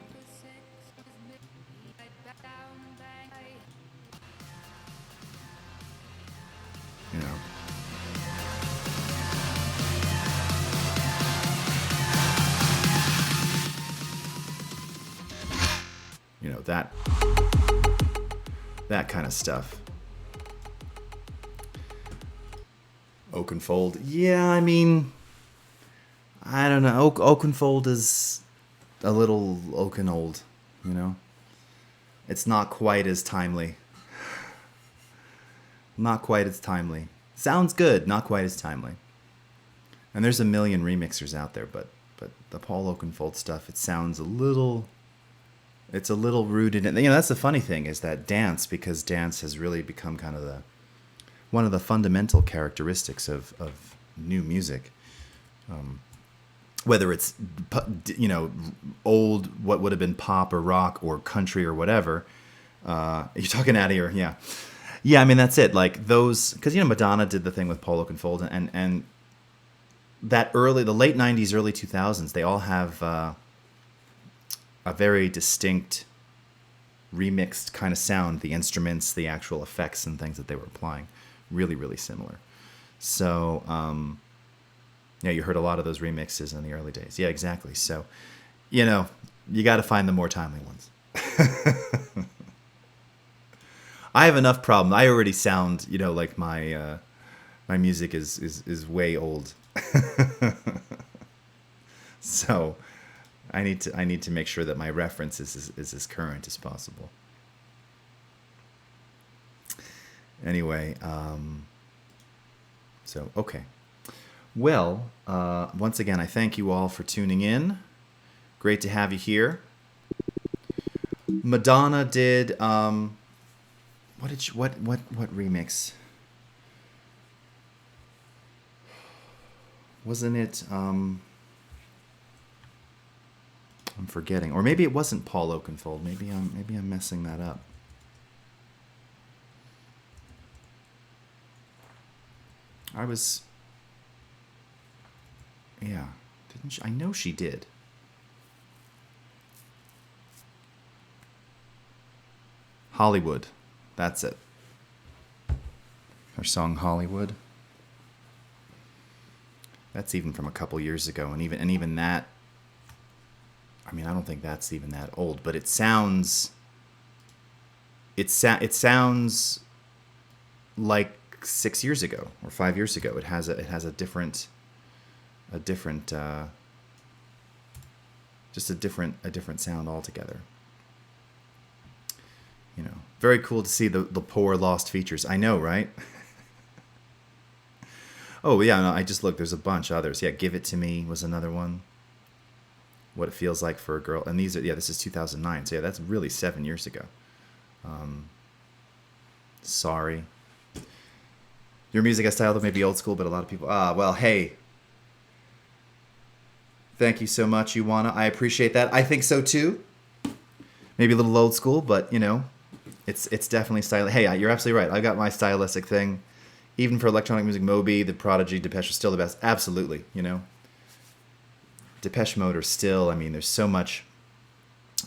You know. You know, that kind of stuff. Oakenfold. Yeah, I mean, I don't know. Oakenfold is a little oaken old, you know? It's not quite as timely. Not quite as timely. Sounds good, not quite as timely. And there's a million remixers out there, but the Paul Oakenfold stuff, it sounds a little... It's a little rooted in... You know, that's the funny thing, is that dance, because dance has really become kind of one of the fundamental characteristics of new music. Whether it's, you know, old, what would have been pop or rock or country or whatever. You're talking out of here, yeah. Yeah, I mean, that's it. Like those... Because, you know, Madonna did the thing with Paul Oakenfold, and that the late 90s, early 2000s, they all have... a very distinct remixed kind of sound, the instruments, the actual effects and things that they were applying, really, really similar. So, yeah, you heard a lot of those remixes in the early days. Yeah, exactly. So, you know, you got to find the more timely ones. I have enough problem. I already sound, you know, like my music is way old. So, I need to make sure that my reference is as current as possible. Anyway, so okay. Well, once again, I thank you all for tuning in. Great to have you here. Madonna did what remix? Wasn't it I'm forgetting, or maybe it wasn't Paul Oakenfold. Maybe I'm messing that up. Yeah, didn't she? I know she did. Hollywood, that's it. Her song Hollywood. That's even from a couple years ago, and even that. I mean, I don't think that's even that old, but it sounds like 6 years ago or 5 years ago. It has a different sound altogether. You know, very cool to see the poor lost features. I know, right? Oh yeah, no, I just looked. There's a bunch others. Yeah, Give It to Me was another one. What It Feels Like for a Girl. And these are, yeah, this is 2009. So yeah, that's really 7 years ago. Sorry. Your music has style that may be old school, but a lot of people... well, hey. Thank you so much, Ioana. I appreciate that. I think so too. Maybe a little old school, but, you know, it's definitely stylish. Hey, you're absolutely right. I've got my stylistic thing. Even for electronic music, Moby, The Prodigy, Depeche are still the best. Absolutely, you know. Depeche Mode are still, I mean, there's so much.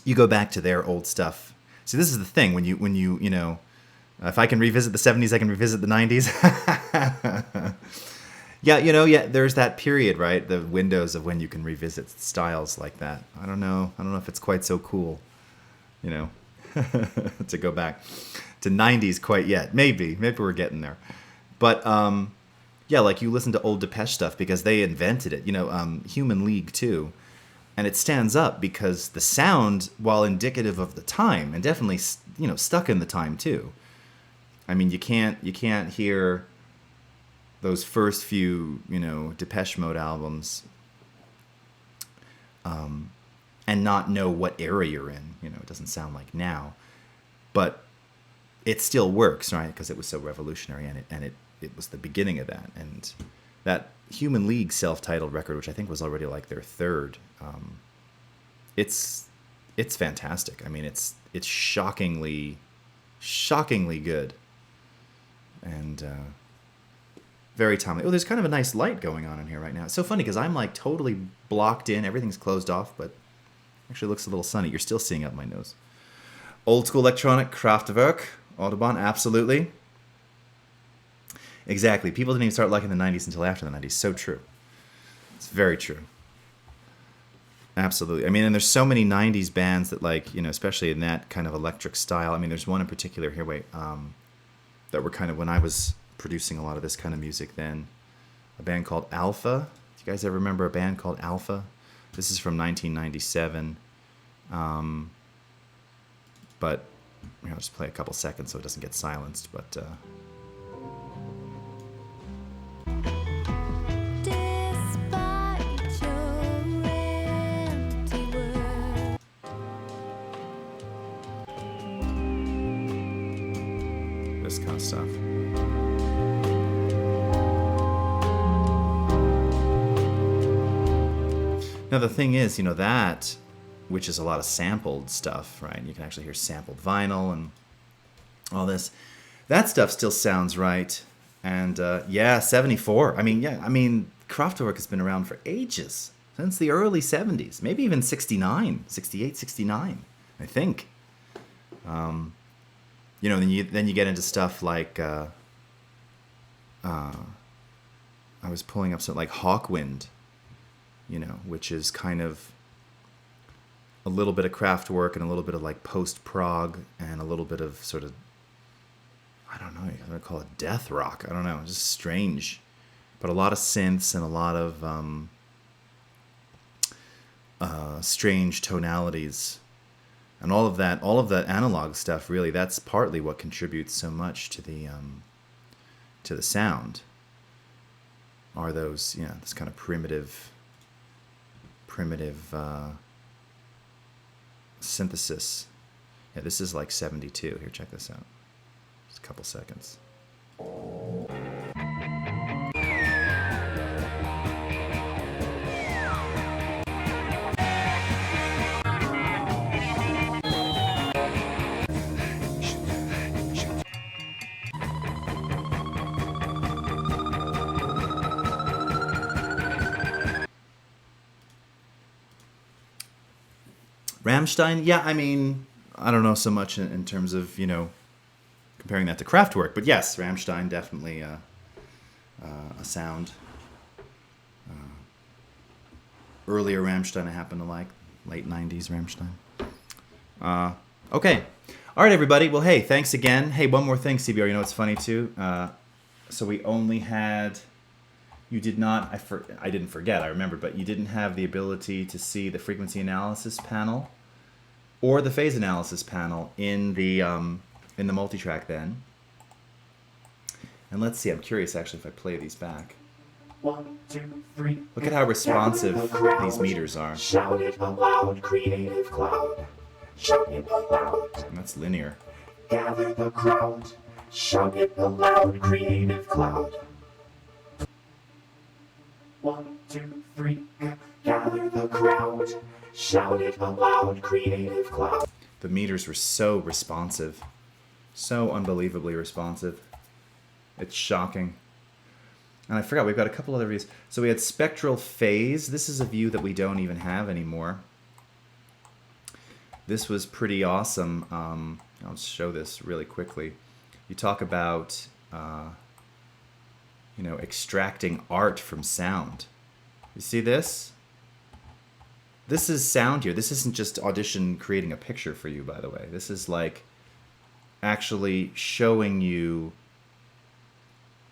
You go back to their old stuff. See, this is the thing when you know, if I can revisit the 70s, I can revisit the 90s. Yeah, you know, yeah, there's that period, right? The windows of when you can revisit styles like that. I don't know if it's quite so cool, you know, to go back to 90s quite yet. Maybe we're getting there. But yeah, like you listen to old Depeche stuff because they invented it, you know, Human League too. And it stands up because the sound, while indicative of the time, and definitely, you know, stuck in the time too, I mean, you can't hear those first few, Depeche Mode albums and not know what era you're in. It doesn't sound like now, but it still works, right? Because it was so revolutionary, and it was the beginning of that. And that Human League self-titled record, which I think was already like their third, it's fantastic. I mean, it's shockingly good, and very timely. Oh, there's kind of a nice light going on in here right now. It's so funny because I'm like totally blocked in. Everything's closed off, but actually looks a little sunny. You're still seeing up my nose. Old school electronic, Kraftwerk, Autobahn, absolutely. Exactly. People didn't even start liking the 90s until after the 90s. So true. It's very true. Absolutely. I mean, and there's so many 90s bands that, like, especially in that kind of electric style. I mean, there's one in particular here, that were kind of when I was producing a lot of this kind of music then. A band called Alpha. Do you guys ever remember a band called Alpha? This is from 1997. But I'll just play a couple seconds so it doesn't get silenced. But this kind of stuff. Now the thing is, that, which is a lot of sampled stuff, right? You can actually hear sampled vinyl and all this. That stuff still sounds right. And 74. I mean, Kraftwerk has been around for ages, since the early 70s, maybe even 69, 68, 69, I think. Then you get into stuff like I was pulling up something like Hawkwind, which is kind of a little bit of Kraftwerk and a little bit of like post-prog and a little bit of sort of, I don't know, you're going to call it death rock. I don't know, just strange. But a lot of synths and a lot of strange tonalities. And all of that analog stuff, really, that's partly what contributes so much to the sound. Are those, this kind of primitive synthesis. Yeah, this is like 72. Here, check this out. Just a couple seconds. Rammstein, yeah, I mean, I don't know so much in terms of, comparing that to Kraftwerk, but yes, Rammstein, definitely a sound. Earlier Rammstein I happen to like, late 90s Rammstein. Okay, all right, everybody, well, hey, thanks again. Hey, one more thing, CBR, it's funny, too? So we only had... You did not, I didn't forget, I remembered, but you didn't have the ability to see the frequency analysis panel or the phase analysis panel in the multitrack then. And let's see, I'm curious actually if I play these back. 1, 2, 3. Look at how responsive these meters are. Shout it aloud, creative cloud. Shout it aloud. And that's linear. Gather the crowd. Shout it aloud, creative cloud. 1, 2, 3. Gather the crowd. Shout it aloud, creative cloud. The meters were so responsive. So unbelievably responsive. It's shocking. And I forgot, we've got a couple other views. So we had spectral phase. This is a view that we don't even have anymore. This was pretty awesome. I'll just show this really quickly. You talk about... extracting art from sound. You see this? This is sound here. This isn't just Audition creating a picture for you, by the way. This is like actually showing you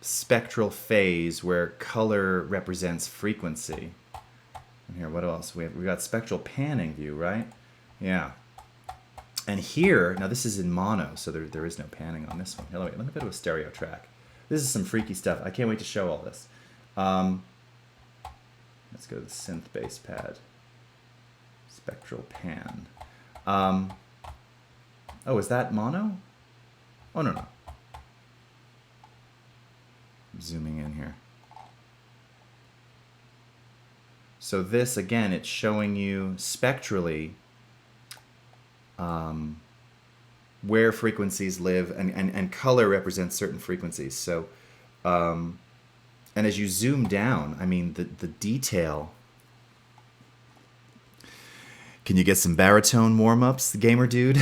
spectral phase where color represents frequency. And here, what else? We got spectral panning view, right? Yeah. And here, now this is in mono, so there is no panning on this one. Here, let me go to a stereo track. This is some freaky stuff. I can't wait to show all this. Let's go to the synth bass pad. Spectral pan. Oh, is that mono? Oh, no. I'm zooming in here. So this, again, it's showing you spectrally where frequencies live, and color represents certain frequencies. So, and as you zoom down, I mean, the detail. Can you get some baritone warm-ups, gamer dude?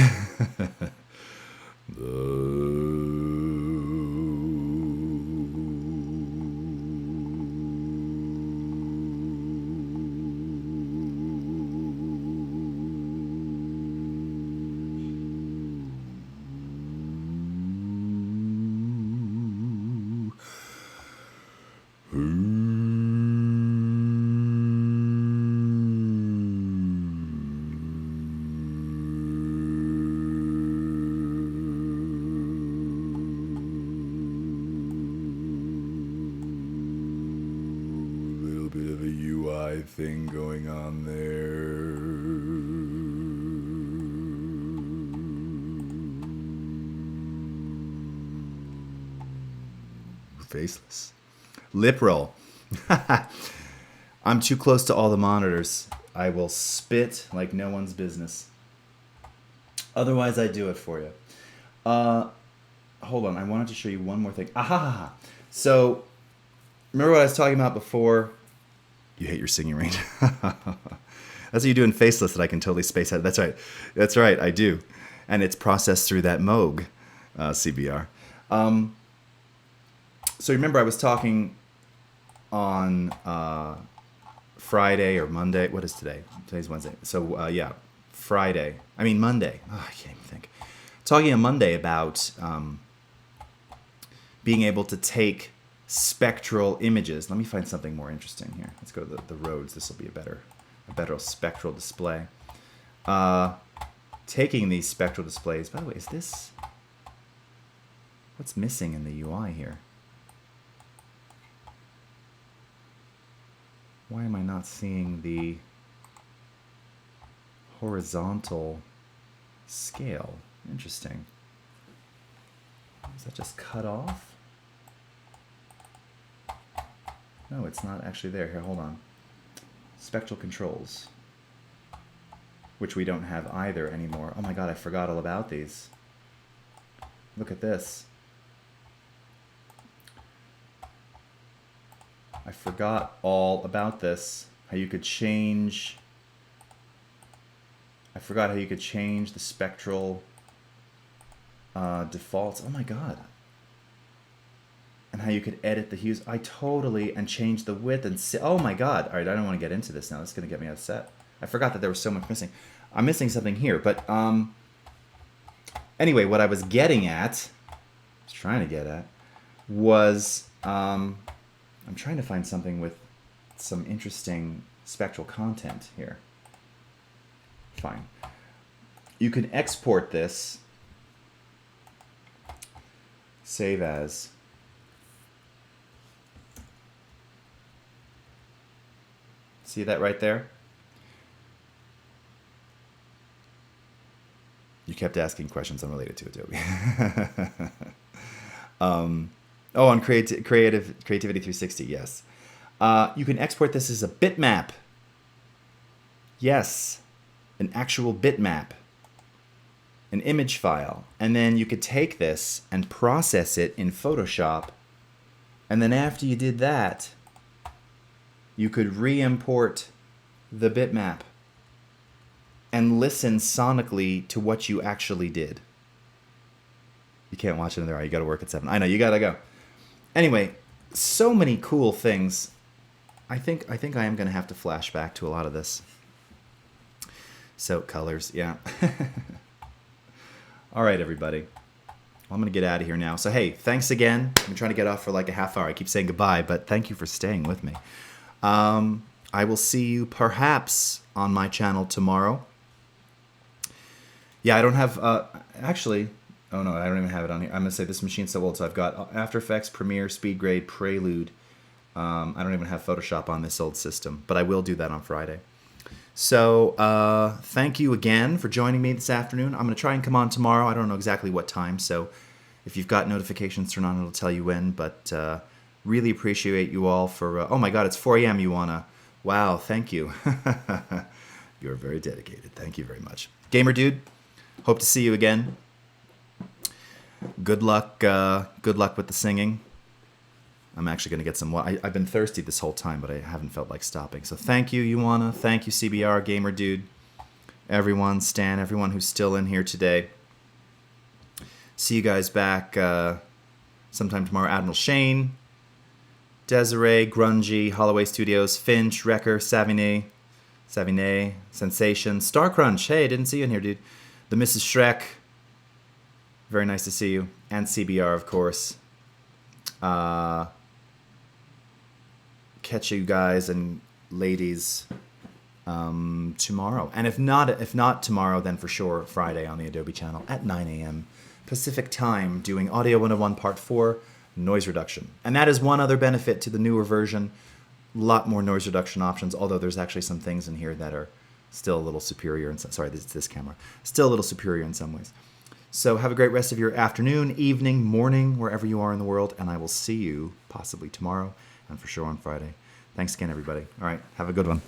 Thing going on there. Faceless. Lip roll. I'm too close to all the monitors. I will spit like no one's business. Otherwise, I do it for you. Hold on. I wanted to show you one more thing. Aha! So, remember what I was talking about before? You hate your singing range. That's what you do in Faceless that I can totally space out. That's right. That's right. I do. And it's processed through that Moog CBR. So remember I was talking on Friday or Monday. What is today? Today's Wednesday. So yeah, Friday. I mean Monday. Oh, I can't even think. Talking on Monday about being able to take spectral images. Let me find something more interesting here. Let's go to the roads. This will be a better spectral display. Taking these spectral displays. By the way, is this... What's missing in the UI here? Why am I not seeing the horizontal scale? Interesting. Is that just cut off? No, it's not actually there. Here, hold on. Spectral controls. Which we don't have either anymore. Oh my god, I forgot all about these. Look at this. I forgot all about this. How you could change... I forgot how you could change the spectral defaults. Oh my god. And how you could edit the hues. I totally... And change the width and... Oh my god. Alright, I don't want to get into this now. This is going to get me upset. I forgot that there was so much missing. I'm missing something here, but... Anyway, what I was getting at... trying to get at... Was... I'm trying to find something with some interesting spectral content here. Fine. You can export this. Save as. See that right there? You kept asking questions unrelated to Adobe. On Creativity 360, yes. You can export this as a bitmap. Yes, an actual bitmap. An image file. And then you could take this and process it in Photoshop. And then after you did that, you could re-import the bitmap and listen sonically to what you actually did. You can't watch it in there. You got to work at 7. I know, you got to go. Anyway, so many cool things. I think I am going to have to flash back to a lot of this. So, colors, yeah. All right, everybody. Well, I'm going to get out of here now. So, hey, thanks again. I'm trying to get off for like a half hour. I keep saying goodbye, but thank you for staying with me. I will see you perhaps on my channel tomorrow. Yeah, I don't have, actually, oh no, I don't even have it on here. I'm going to say this machine's so old, so I've got After Effects, Premiere, SpeedGrade, Prelude. I don't even have Photoshop on this old system, but I will do that on Friday. So thank you again for joining me this afternoon. I'm going to try and come on tomorrow. I don't know exactly what time, so if you've got notifications turned on, it'll tell you when, but really appreciate you all for, oh my God, it's 4 a.m. You wanna, wow, thank you. You're very dedicated. Thank you very much. Gamer Dude, hope to see you again. Good luck with the singing. I'm actually going to get some water. I've been thirsty this whole time, but I haven't felt like stopping. So thank you, Ioana. Thank you, CBR, Gamer Dude. Everyone, Stan, everyone who's still in here today. See you guys back sometime tomorrow. Admiral Shane, Desiree, Grungy, Holloway Studios, Finch, Wrecker, Savine, Sensation, Star Crunch. Hey, didn't see you in here, dude. The Mrs. Shrek. Very nice to see you. And CBR, of course. Catch you guys and ladies tomorrow. And if not tomorrow, then for sure Friday on the Adobe channel at 9 a.m. Pacific time, doing Audio 101 Part 4, noise reduction. And that is one other benefit to the newer version. A lot more noise reduction options, although there's actually some things in here that are still a little superior. Sorry, this camera. Still a little superior in some ways. So have a great rest of your afternoon, evening, morning, wherever you are in the world, and I will see you possibly tomorrow and for sure on Friday. Thanks again, everybody. All right, have a good one.